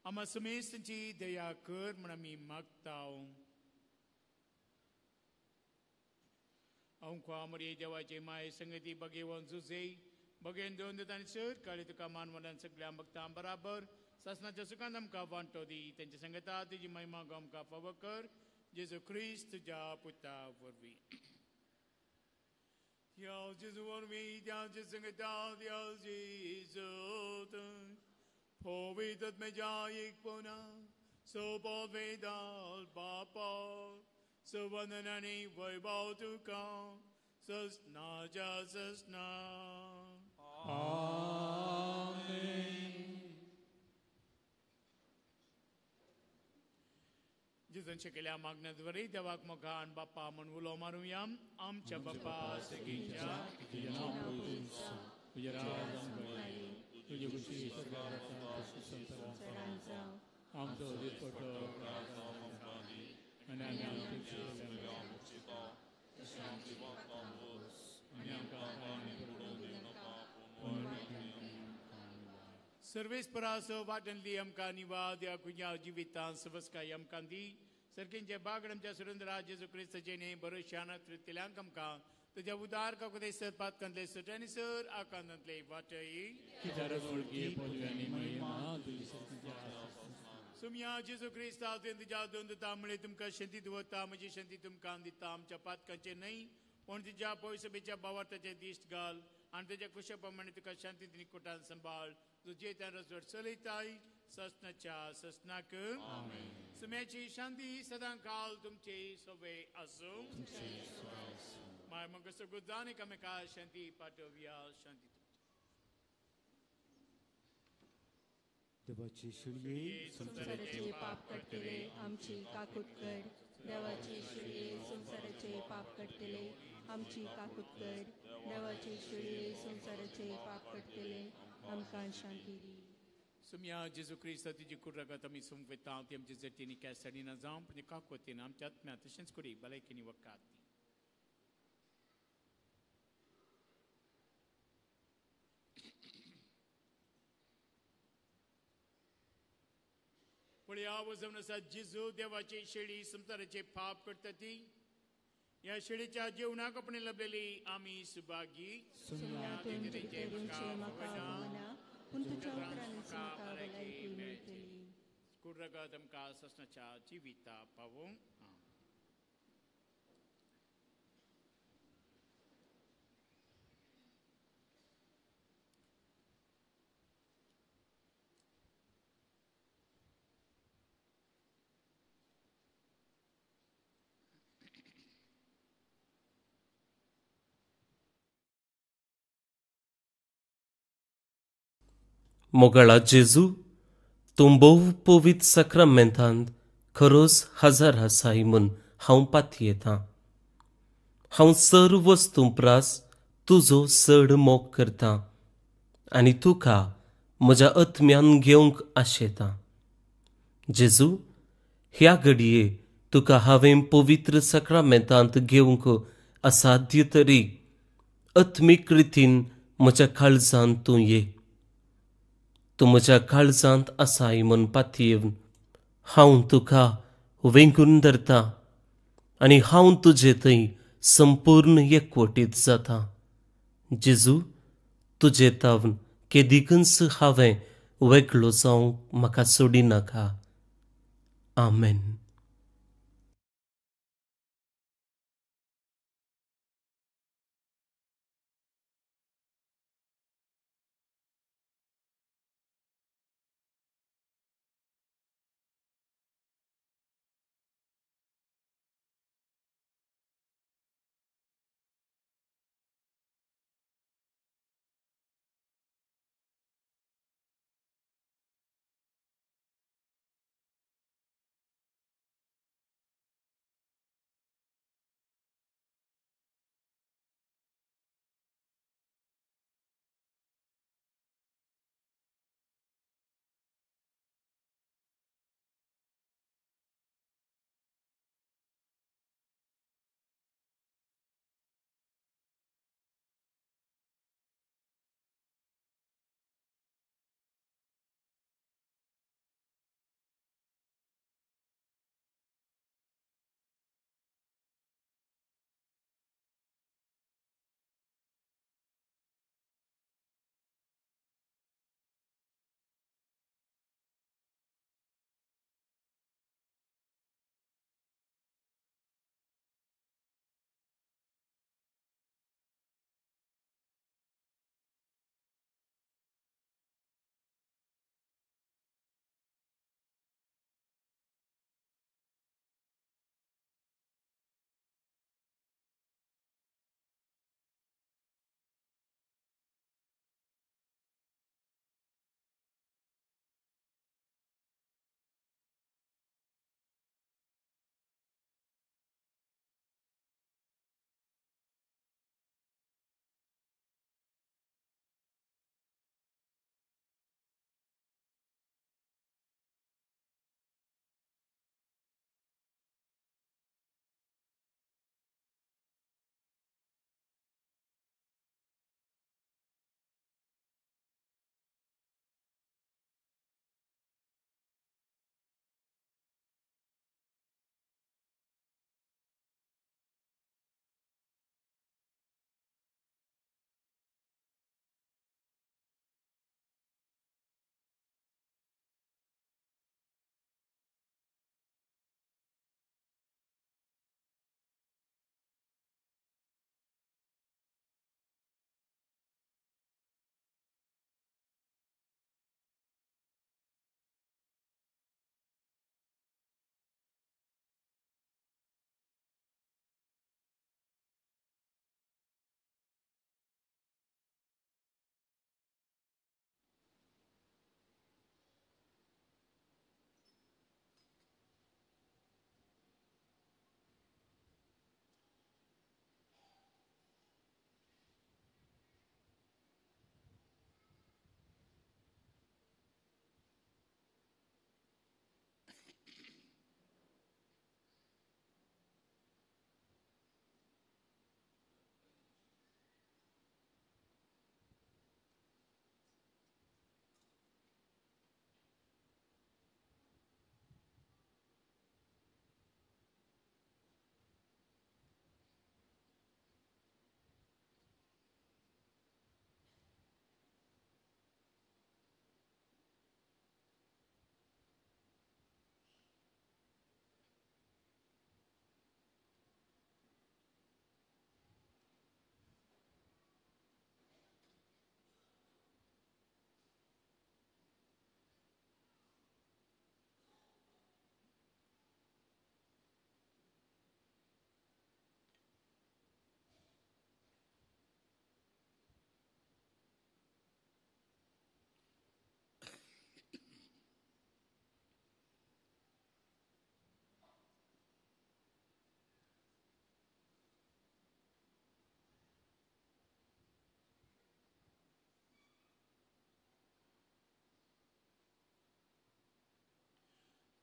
आम्हा समेस्तांची दया कर म्हण आमी मागताव. औंखवा मरे देवाचे माय संगती बगेवन झुजे बगेन दोन दिता आनी चड काळी तुका मानवनान सगळ्या भक्तां बराबर सासनाच्या सुखांत आमकां वांटो दी तेंच्या संगता तुजी महिमा गो आमकां फावो कर Jesu Christ tuja puta vorvi. Dios Jesu vorvi, Dios Jesu ngeta, Dios Jesu tun. Povitat me jayik puna, so povedal papa, so vananani vaibhav tuka, sasna jasasna. Amen. जिजूंचे केल्या मागण्याद्वारे देवाक मोगान बाप्पा म्हण उलो मारूया. आमच्या बाप्पा सगळीच्या आमचो दिसपट्टो आनी सर्वेस्परास वाटनली आमकां निवाद या कुंजा जिवितां सवस्काय आमकां दी सरकींचे बागड आमच्या सुरेंद्र जेजू क्रिस्ताचे न्ही बरोशान तृतील्यांक आमकां तुज्या उदार काकुदे सरपात कंदले सटानी सर आकांतांतले वाटय सुमया जेजू क्रिस्ता तुज्या दोन तांबळे तुमकां शांती दवरता म्हजी शांती तुमकां दिता आमच्या पातकांचे न्हय पूण तुज्या पयसबेच्या भावार्थाचे दिश्ट घाल आनी तुज्या कुशा प्रमाणे तुका शांती दिनी कोटान सांबाळ तुझे त्या रजवट चलयताय ससनाच्या ससनाक सुम्याची शांती सदां काल तुमचे सवे आसूं माय मग सगळ्यांनी एकामेका शांती पाठवया शांती देवाची शिळये संसाराचे पाप कटले आमची काकूट कर देवाची शिळये संसाराचे पाप कटले आमची काकूट कर देवाची शिळये संसाराचे पाप कटले आमकां शांती दी. सुम्या जेजू क्रिस्त तुजी कुर्रगत आमी संवेता ती आमची जटीनी कॅसडी ना जावं पण काकोतीन आमच्या आत्म्या तशेंच करी भलायकेनी वकात पण या वजन आसा जेजू देवाची शेळी संसाराचे पाप करता ती या शेळीच्या जेवणाक आपण लभलेली आम्ही सुभागी सुमनातून जितेरूंचे म्हाका भोवना पूण तुज्या उतरांनी म्हाका भलायकी मेळटली कुर्रगत आमकां ससनाच्या जिविता पावोंक मोगळा जेजू तूं भोव पवित्र सक्रामेंतांत खरोच हजर आसाय म्हूण हांव पातयेतां. हांव सर्व वस्तू प्रास तुजो चड मोग करतां आनी तुका म्हज्या आत्म्यान घेवंक आशेतां. जेजू, ह्या घडये तुका हांवें पवित्र सक्रामेंतांत घेवंक असाध्य तरी आत्मीक रितीन म्हज्या काळजांत तूं ये. तूं म्हज्या काळजांत आसाय म्हूण पातयेवन हांव तुका वेंगून धरतां आनी हांव तुजे थंय संपूर्ण एकवटीत जातां. जेजू, तुजे तावन केदिकच हांवें वेगळो जावंक म्हाका सोडिनाका. आमेन.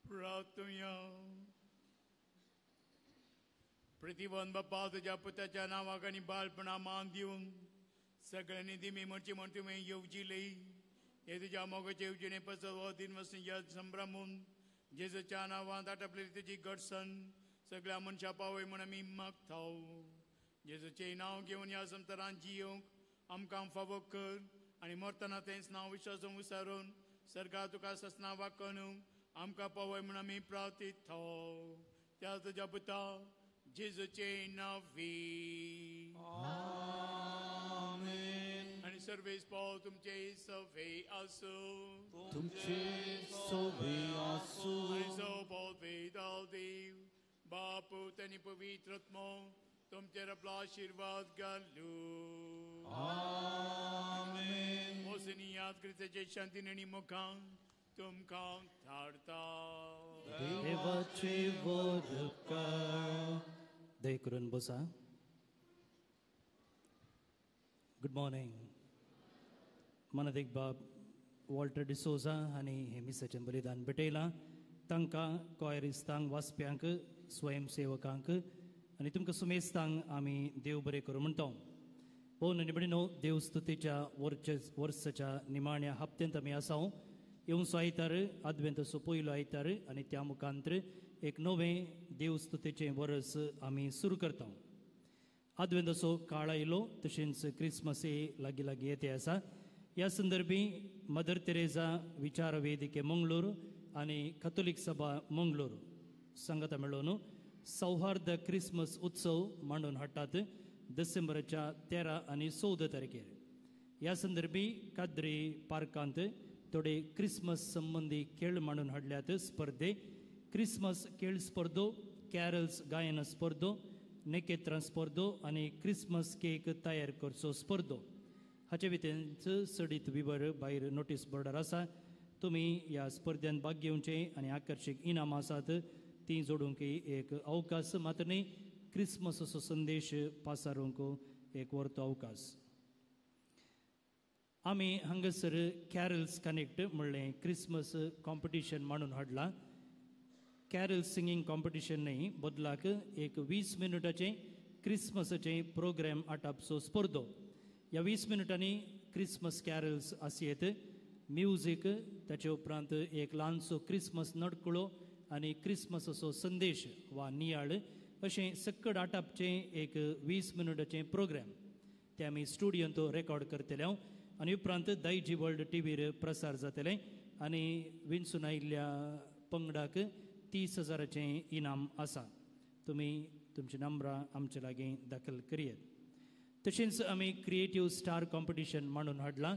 प्रार्थूया. प्रतिबंध बाप्पा तुझ्या पुताच्या नावाक आनी बाळपणा मान दिवन सगळ्यांनी दिमी म्हणची म्हण तुवें येवजिली. हे तुज्या मोगाचे येवजणे पसत हो दिन वसंत संभ्रमून जेजूच्या नांवांत आटपलेली तुजी घडसण सगळ्या मनशा पावय म्हण आमी मागताव. जेजूचें नांव घेवन ह्या संवसारांत जियोंक आमकां फावो कर आनी मरतना तेंच नांव विश्वासून विचारून सर्गा तुका ससना वाकणूंक आमकां पावय म्हण आमी प्रार्थिताव. त्या तुज्या पुता जेजूचें नांवी. आनी सर्वेस पाव तुमचे सवे आसूं. तुमचे सोबे आसूं. आनी सोपाव वेदाव देव बाप आनी पवित्र आत्मा तुमचेर आपलो आशीर्वाद घालू. आमेन. मोसनी याद क्रिस्ताचे शांतीन आनी मुखान तुमकां धाडता. देवाचे वरकार. दय करून बसा. Good morning. मनदेक बाब वॉल्टर डिसोजा हांणी हे मिसाचें बलिदान भेटयलां. तांकां कॉयरिस्तांक वाचप्यांक स्वयंसेवकांक आनी तुमकां सुमेस्तांक आमी देव बरें करूं म्हणटा. पळोवन निबडिनो देव स्तुतीच्या वर्साच्या निमाण्या हप्त्यांत आमी आसा. येवंचो आयतार आदवेंताचो पयलो आयतार आनी त्या मुखांतर एक नवें देव स्तुतीचें वर्स आमी सुरू करता. आदवेंताचो काळ आयलो तशेंच क्रिस्मसय लागीं लागीं येते आसा. ह्या संदर्भी मदर तेरेजा विचार वेदिके मंगळूर आनी कॅथोलीक सभा मंगळूर संगता मेळून सौहार्द क्रिस्मस उत्सव मांडून हाडटात डिसेंबराच्या 13 आनी 14 तारखेर. ह्या संदर्भी काद्री पार्कांत थोडे क्रिस्मस संबंधी खेळ मांडून हाडल्यात स्पर्धे. क्रिस्मस खेळ स्पर्धो, कॅरल्स गायन स्पर्धो, नेकेत्रां स्पर्धो आनी क्रिस्मस केक तयार करचो स्पर्धो. हाचे भितर सडीत विवर भायर नोटीस बोर्डार आसा. तुमी ह्या स्पर्धांत भाग घेवचें आनी आकर्षक इनामां आसात ती जोडूंक एक अवकाश. मात्र न्ही क्रिस्मसाचो संदेश पासारूंक एक वर्तो अवकाश. आमी हांगासर कॅरल्स कनेक्ट म्हणलें क्रिस्मस कॉम्पिटिशन मांडून हाडलां. कॅरल सिंगींग कॉम्पिटिशन न्ही, बदलाक एक 20 मिनटाचें क्रिस्मसाचें प्रोग्राम आटापचो स्पर्धो. ह्या 20 मिनटांनी क्रिस्मस कॅरल्स आसयेत, म्युजीक, ताचे उपरांत एक ल्हानसो क्रिस्मस नडकुळो आनी क्रिस्मसाचो संदेश वा नियाळ अशें सक्कड आटापचें एक 20 मिनटाचें प्रोग्राम. ते आमी स्टुडियोंत रेकॉर्ड करतले आनी उपरांत दायजी वर्ल्ड टीव्हीर प्रसार जातले आनी विंचून आयिल्ल्या पंगडाक 30,000चें इनाम आसा. तुमी तुमची नंबरां आमचे लागीं दाखल करियेत. तशेंच आमी क्रिएटीव स्टार कॉम्पिटिशन मांडून हाडलां.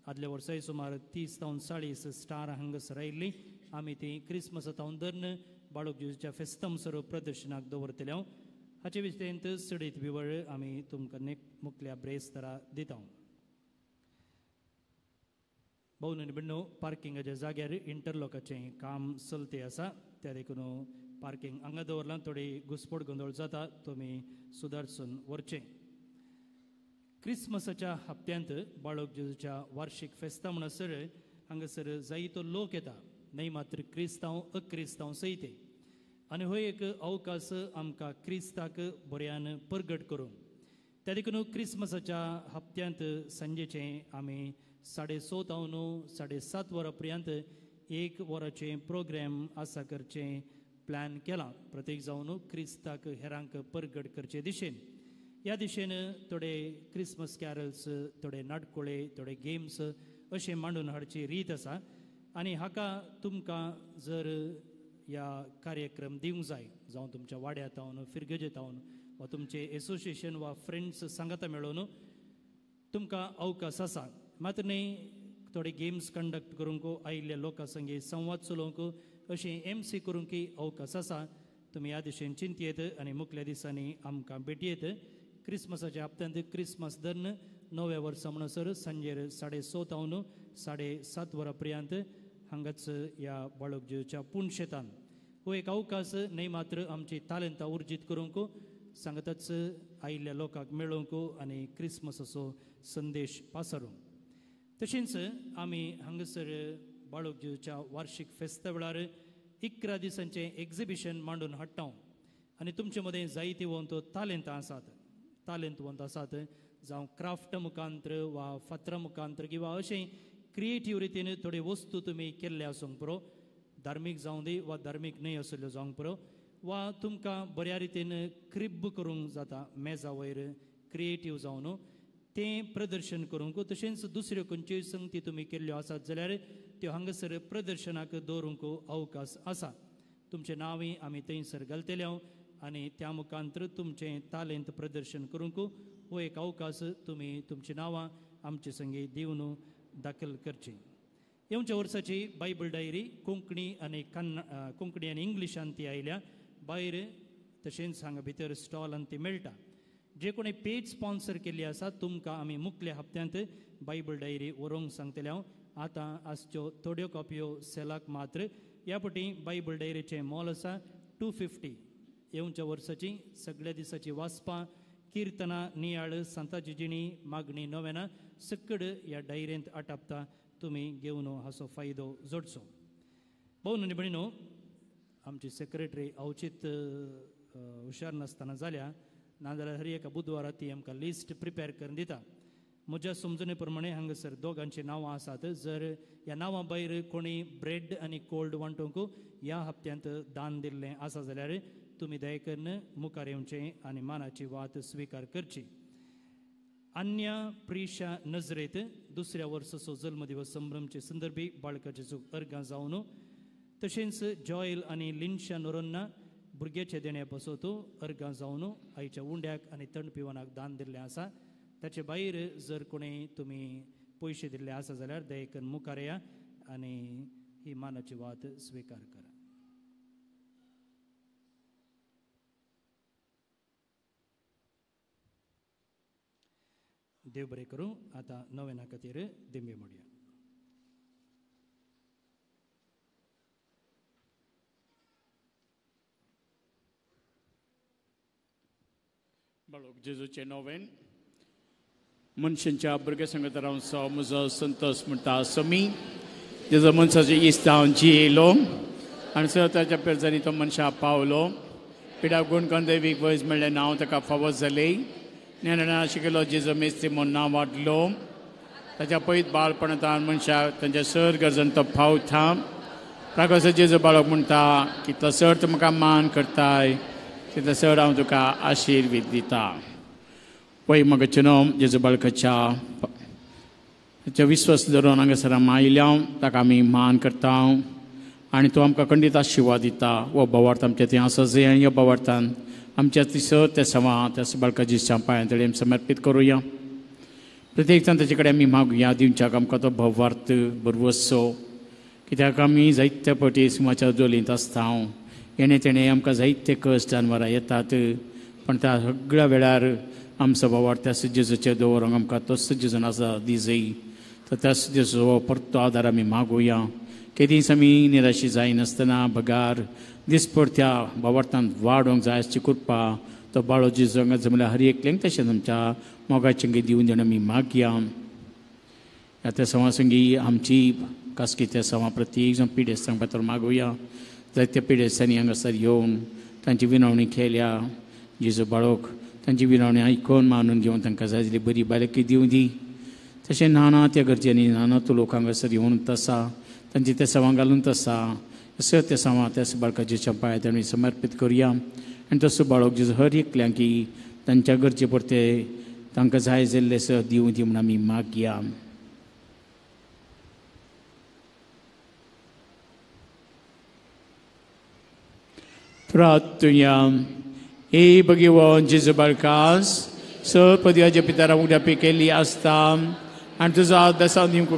आदल्या वर्साय सुमार 30-40 स्टार हांगासर आयिल्लीं. आमी ती क्रिस्मसांत धरून बाळूक जेजूच्या फेस्तांसर प्रदर्शनाक दवरतले. हाचे विशयंत सडीत विवळ आमी तुमकां मुखल्या ब्रेस्तारा दिता. भोवन निबडणो पार्किंगाच्या जाग्यार इंटरलॉकाचें काम चलतें आसा. त्या देखून पार्किंग हांगा दवरलां. थोडी घुसपड गोंदळ जाता, तुमी सुदारसून व्हरचें. क्रिस्मसाच्या हप्त्यांत बाळूक जेजूच्या वार्षिक फेस्तां म्हणसर हांगासर जायतो लोक येता, न्हय मात्र क्रिस्तांव अक्रिस्तांव सयते. आनी हो एक अवकाश आमकां क्रिस्ताक बऱ्यान परगट करूंक. त्या देखून क्रिस्मसाच्या हप्त्यांत सांजेचें आमी 6:30 7:30 वरां पर्यंत 1 वराचें प्रोग्राम आसा करचें प्लॅन केलां. प्रत्येक जावन क्रिस्ताक हेरांक परगट करचे दिशेन. ह्या दिशेन थोडे क्रिस्मस कॅरल्स, थोडे नाटकुळे, थोडे गेम्स अशें मांडून हाडची रीत आसा. आनी हाका तुमकां जर ह्या कार्यक्रम दिवंक जाय, जावं तुमच्या वाड्यार तावन, फिरगजे तावन वा तुमचे एसोसिएशन वा फ्रेंड्स सांगाता मेळून तुमकां अवकाश आसा. मात्र न्ही थोडे गेम्स कंडक्ट करूंक, आयिल्ल्या लोकां संगे संवाद चलोवंक, अशें MC करूंकय अवकाश आसा. तुमी ह्या दिशेन चिंतयेत आनी मुखल्या दिसांनी आमकां भेटयेत. क्रिस्मसाच्या हप्त्यांत क्रिस्मस धरून नव्या वर्सा म्हणसर सांजेर 6:30 7:30 वरां पर्यंत हांगाच ह्या बाळूक जेजूच्या पुणशेतान हो एक अवकाश न्हय मात्र आमची तालंतां उर्जीत करूंक, सांगताच आयिल्ल्या लोकांक मेळोवंक आनी क्रिस्मसाचो संदेश पासारूंक. तशेंच आमी हांगासर बाळूक जेजूच्या वार्षिक फेस्ता वेळार 11 दिसांचें एग्जिबिशन मांडून हाडटा आनी तुमचे मदें जायती वंत तालेंतां आसात जावं क्राफ्ट मुखांत्र वा फातरा मुखांत्र किंवा अशें क्रिएटीव रितीन थोडे वस्तू तुमी केल्ले आसूंक पुरो धार्मीक जावं दी वा धार्मीक न्हय आसल्यो जावंक पुरो वा तुमकां बऱ्या रितीन क्रिब्ब करूंक जाता मेजा वयर क्रिएटीव जावन तें प्रदर्शन करूंक तशेंच दुसऱ्यो खंयच्योय संगती तुमी केल्ल्यो आसात जाल्यार त्यो हांगासर प्रदर्शनाक दवरूंक अवकाश आसा तुमचें नांवय आमी थंयसर घालतले आनी त्या मुखांत्र तुमचें तालेंत प्रदर्शन करूंक हो एक अवकाश तुमी तुमचीं नांवां आमचे संगे दिवन दाखल करची येवच्या वर्साची बायबल डायरी कोंकणी आनी इंग्लिशान ती आयल्या भायर तशेंच हांगा भितर स्टॉलान ती मेळटा जे कोणी पेज स्पॉन्सर केल्ली आसा तुमकां आमी मुखल्या हप्त्यांत बायबल डायरी व्हरूंक सांगतले हांव आतां आजच्यो थोड्यो कॉपयो सेलाक मात्र ह्या फावटी बायबल डायरीचें मोल आसा 250 येवच्या वर्साची सगळ्या दिसाची वाचपां किर्तनां नियाळ सांताची जिणी मागणी नोवेना सकड ह्या डायरेंत आटापता तुमी घेवन हाचो फायदो जोडचो भोवन आनी भयणो आमची सेक्रेटरी अवचित हुशार नासतना जाल्या नाजाल्यार हर एका बुधवारा ती आमकां लिस्ट प्रिपेर करून दिता म्हज्या समजुणे प्रमाणे हांगासर दोगांची नांवां आसात जर ह्या नांवां भायर कोणी ब्रेड आनी कोल्ड वांटूंक ह्या हप्त्यांत दान दिल्लें आसा जाल्यार तुमी दया करून मुखार येवचें आनी मानाची वात स्विकार करची अन्या प्रिशा नजरेत दुसऱ्या वर्साचो जल्मदिवस संभ्रमचे संदर्भी बाळकाचे चूक अर्गां जावन तशेंच जॉयल आनी लिन्शा नोरोन्ना भुरग्याचे देण्या बसोत अर्गां जावन आयच्या उंड्याक आनी थंड पिवनाक दान दिल्लें आसा ताचे भायर जर कोणें तुमी पयशे दिल्ले आसा जाल्यार दया करून मुखार या आनी ही मानाची वात स्विकार करा देव बरें करूं आतां नोवेना खातीर दिंबे म्हणया बाळक जेजूचें नोवेन मनशांच्या भुरग्या संगत रावचो म्हजो संतोश म्हणटा समी जेजो मनशाची इस्त हांव जियेलो आनी सताच्या पेरजांनी तो मनशा पावलो पिड्याक गुणकन दैवीक वयस म्हणलें नांव ताका फावत जालें ज्ञाना शिकलो जेजो मेस्ती म्हूण नांव वाडलो ताच्या पयत बाळपणांत मनशाक तांच्या सर गरजन तो फावता प्रागस जेजो बाळक म्हणटा कितलो सर तूं म्हाका मान करताय तितलो सर हांव तुका आशिर्वाद दिता पळय म्हाका चिनो जेजो बाळकाच्या ताच्या विश्वास धरून हांगासर आयल्या ताका आमी मान करता आनी तूं आमकां खंडीत आशिर्वाद दिता हो भावार्थ आमच्या थंय आसा जंय आनी ह्या भावार्थान आमच्या तिसर त्या सवा त्या बाळकाच्या पांयां आमी समर्पीत करुया प्रत्येक जाण ताचे कडेन आमी मागुया दिवच्याक आमकां तो भावार्थ बरो वचो कित्याक आमी जायते फावटी सिंहाच्या जोलींत आसता येणे तेणे आमकां जायते कश्ट जानवरां येतात पण त्या सगळ्या वेळार आमचो भावार्थ त्या जेजूचे दवरूंक आमकां तो जेजून आसा दिजय तर त्या जेजूचो परतो आदार आमी मागुया केदींच आमी निराशी जायनासतना बगार दिसपरत्या भावार्थांत वाडोवंक जाय आसची कृपा तो बाळो जेजू हांगा जमल्यार हर एकल्यांक तशेंच आमच्या मोगाचें दिवन दिवन आमी मागया ह्या सवा संगी आमची खासगी त्या सवा प्रत्येक जाण पिडेस्तांक पात्र मागुया जायत्या पिडेस्तांनी हांगासर येवन तांची विनवणी केल्या जेजू बाळोक तांची विनवणी आयकून मानून घेवन तांकां जाय जाल्यार बरी बायलकी दिवं दी तशें नाना त्या गरजेनी नाना तो लोक हांगासर येवन तसा तांची त्या सवा घालून तसा असो त्या सवा त्या बाळकाच्या पांयां आमी समर्पीत करुया आनी तसो बाळक जेजू हर एकल्यांक की तांच्या गरजे परते तांकां जाय जाल्ले सह दिवं दी म्हूण आमी मागया प्रार्थुया हे भगवान जेजू बाळकास सपद्याच्या पितारा उड्यापी केल्ली आसता आनी तुजो आदासा दिवंक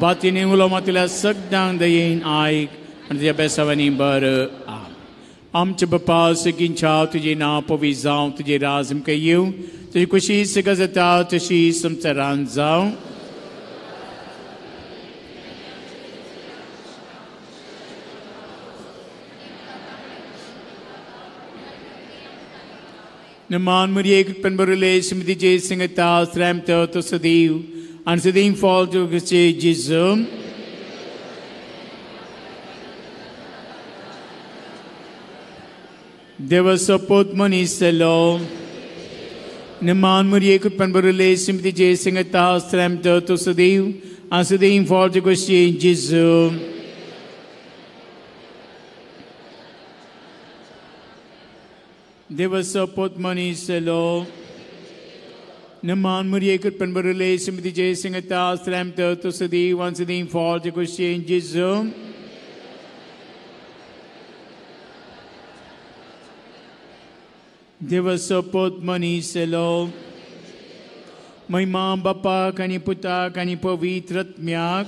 बातीने उलो मातल्या सगळ्यांक दयेन आयक आनी तुज्या बेसावांनी बरें आमचे बापा सगळींच्या तुजें नांव पवित्र जावं तुजें राज आमकां येवं तुजी खुशी सगळ्या जाता तशी आमचें रान जावं Naman Muriek Penberule Simiti J Singata Stram to Sadiv and Sadim Fall to Jesus. Dewa sapot manisalo. Naman Maria kupan barulay simti jesing at taas tram to sadiw. Asadiw for the question Jesus. Dewa sapot manisalo. Naman Maria kupan barulay simti jesing at taas tram to sadiw. Asadiw for the question Jesus. Dewa sapot manisalo. May Maam Bapa kani Puta kani Pavitratmyak.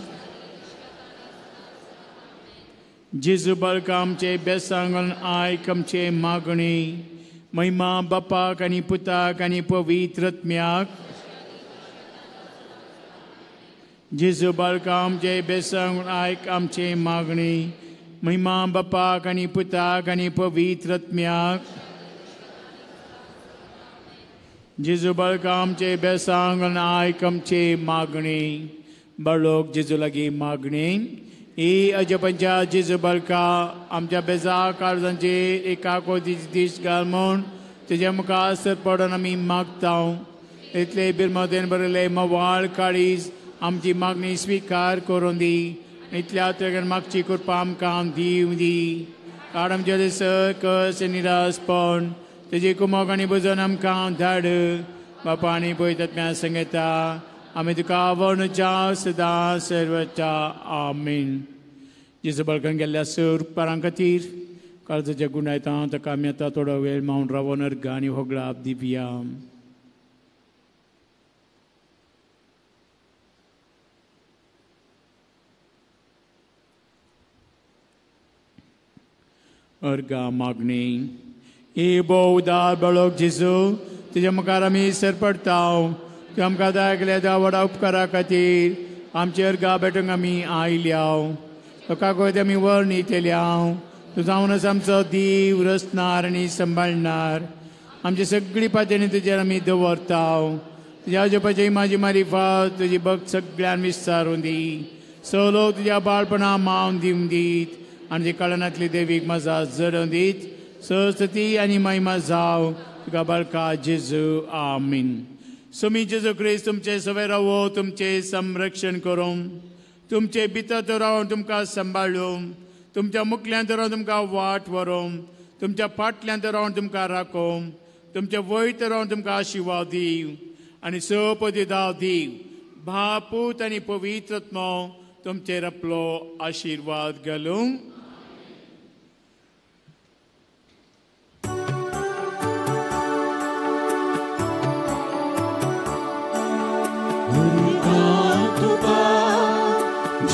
Jesu balkam che besangal ay kam che magani. May Maam Bapa kani Puta kani Pavitratmyak. Jesu balkam che besangal ay kam che magani. May Maam Bapa kani Puta kani Pavitratmyak. Jesu balkam che besangan ay kam che magni barlok Jesu lagi magni e ajapanja Jesu balka amja beza karzanje ekako dis galmon tejam ka asar padanami magtaun etle birmaden barle mawal karis amji magni svikar korondi itla tegan magchi kurpam kam diundi karam jade sa ka seniras pon Teji kumagani buzanam kan dhadu bapani boitatmya sangeta amiduka varnaja sada sarvata amin. Jesu balkan gella sur parankatir karza jagunaitan takamyata toda vel mount ravanar gani hogla abdivyam. Arga magni E Bauda Balok Jesu, Tijamakara Sir Pertau, Jamkada Gleda Vada Upkara Katir, Amcher Gabetangami Ailiao, Okakodami Warni Teliao, Tuzamana Samsa Di, Urasnarani Sambalnar, Amjesagli Pateni Jeremy the Wartau, Jajapajay Majimarifa, Tujibak Saglan Visarundi, Solo Tijabalpana Mount Dimdit, and the Kalanatli Devik Maza Zerundit. Saraswati आणि महिमा जाव तुका बळका जेजू आमीन. सुमी जेजू ख्रिस्त तुमचे सवय रावो तुमचे संरक्षण करूं तुमचे भितर रावन तुमकां सांबाळूं तुमच्या मुखल्यांत रावन तुमकां वाट व्हरूं तुमच्या फाटल्यांत रावन तुमकां राखूं तुमच्या वयत रावन तुमकां आशिर्वाद दिव आनी सपदी दाव दिव भापूत आनी पवित्र आत्मो तुमचेर आपलो आशिर्वाद घालूं.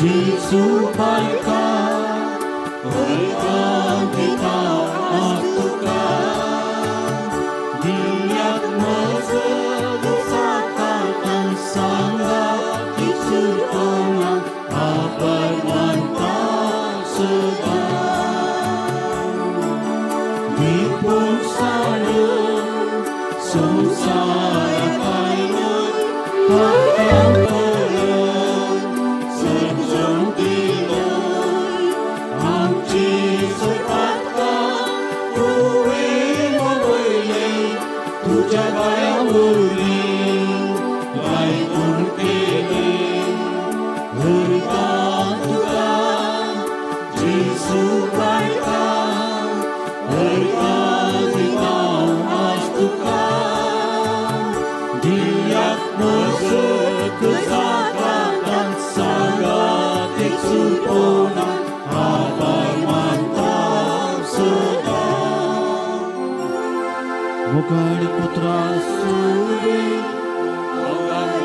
Jesu balka, orga kita atuka, diak masagusatan sangga isurona aparmanta sedang, dipun salun sungsara kainun akan Mukari putra suri, mukari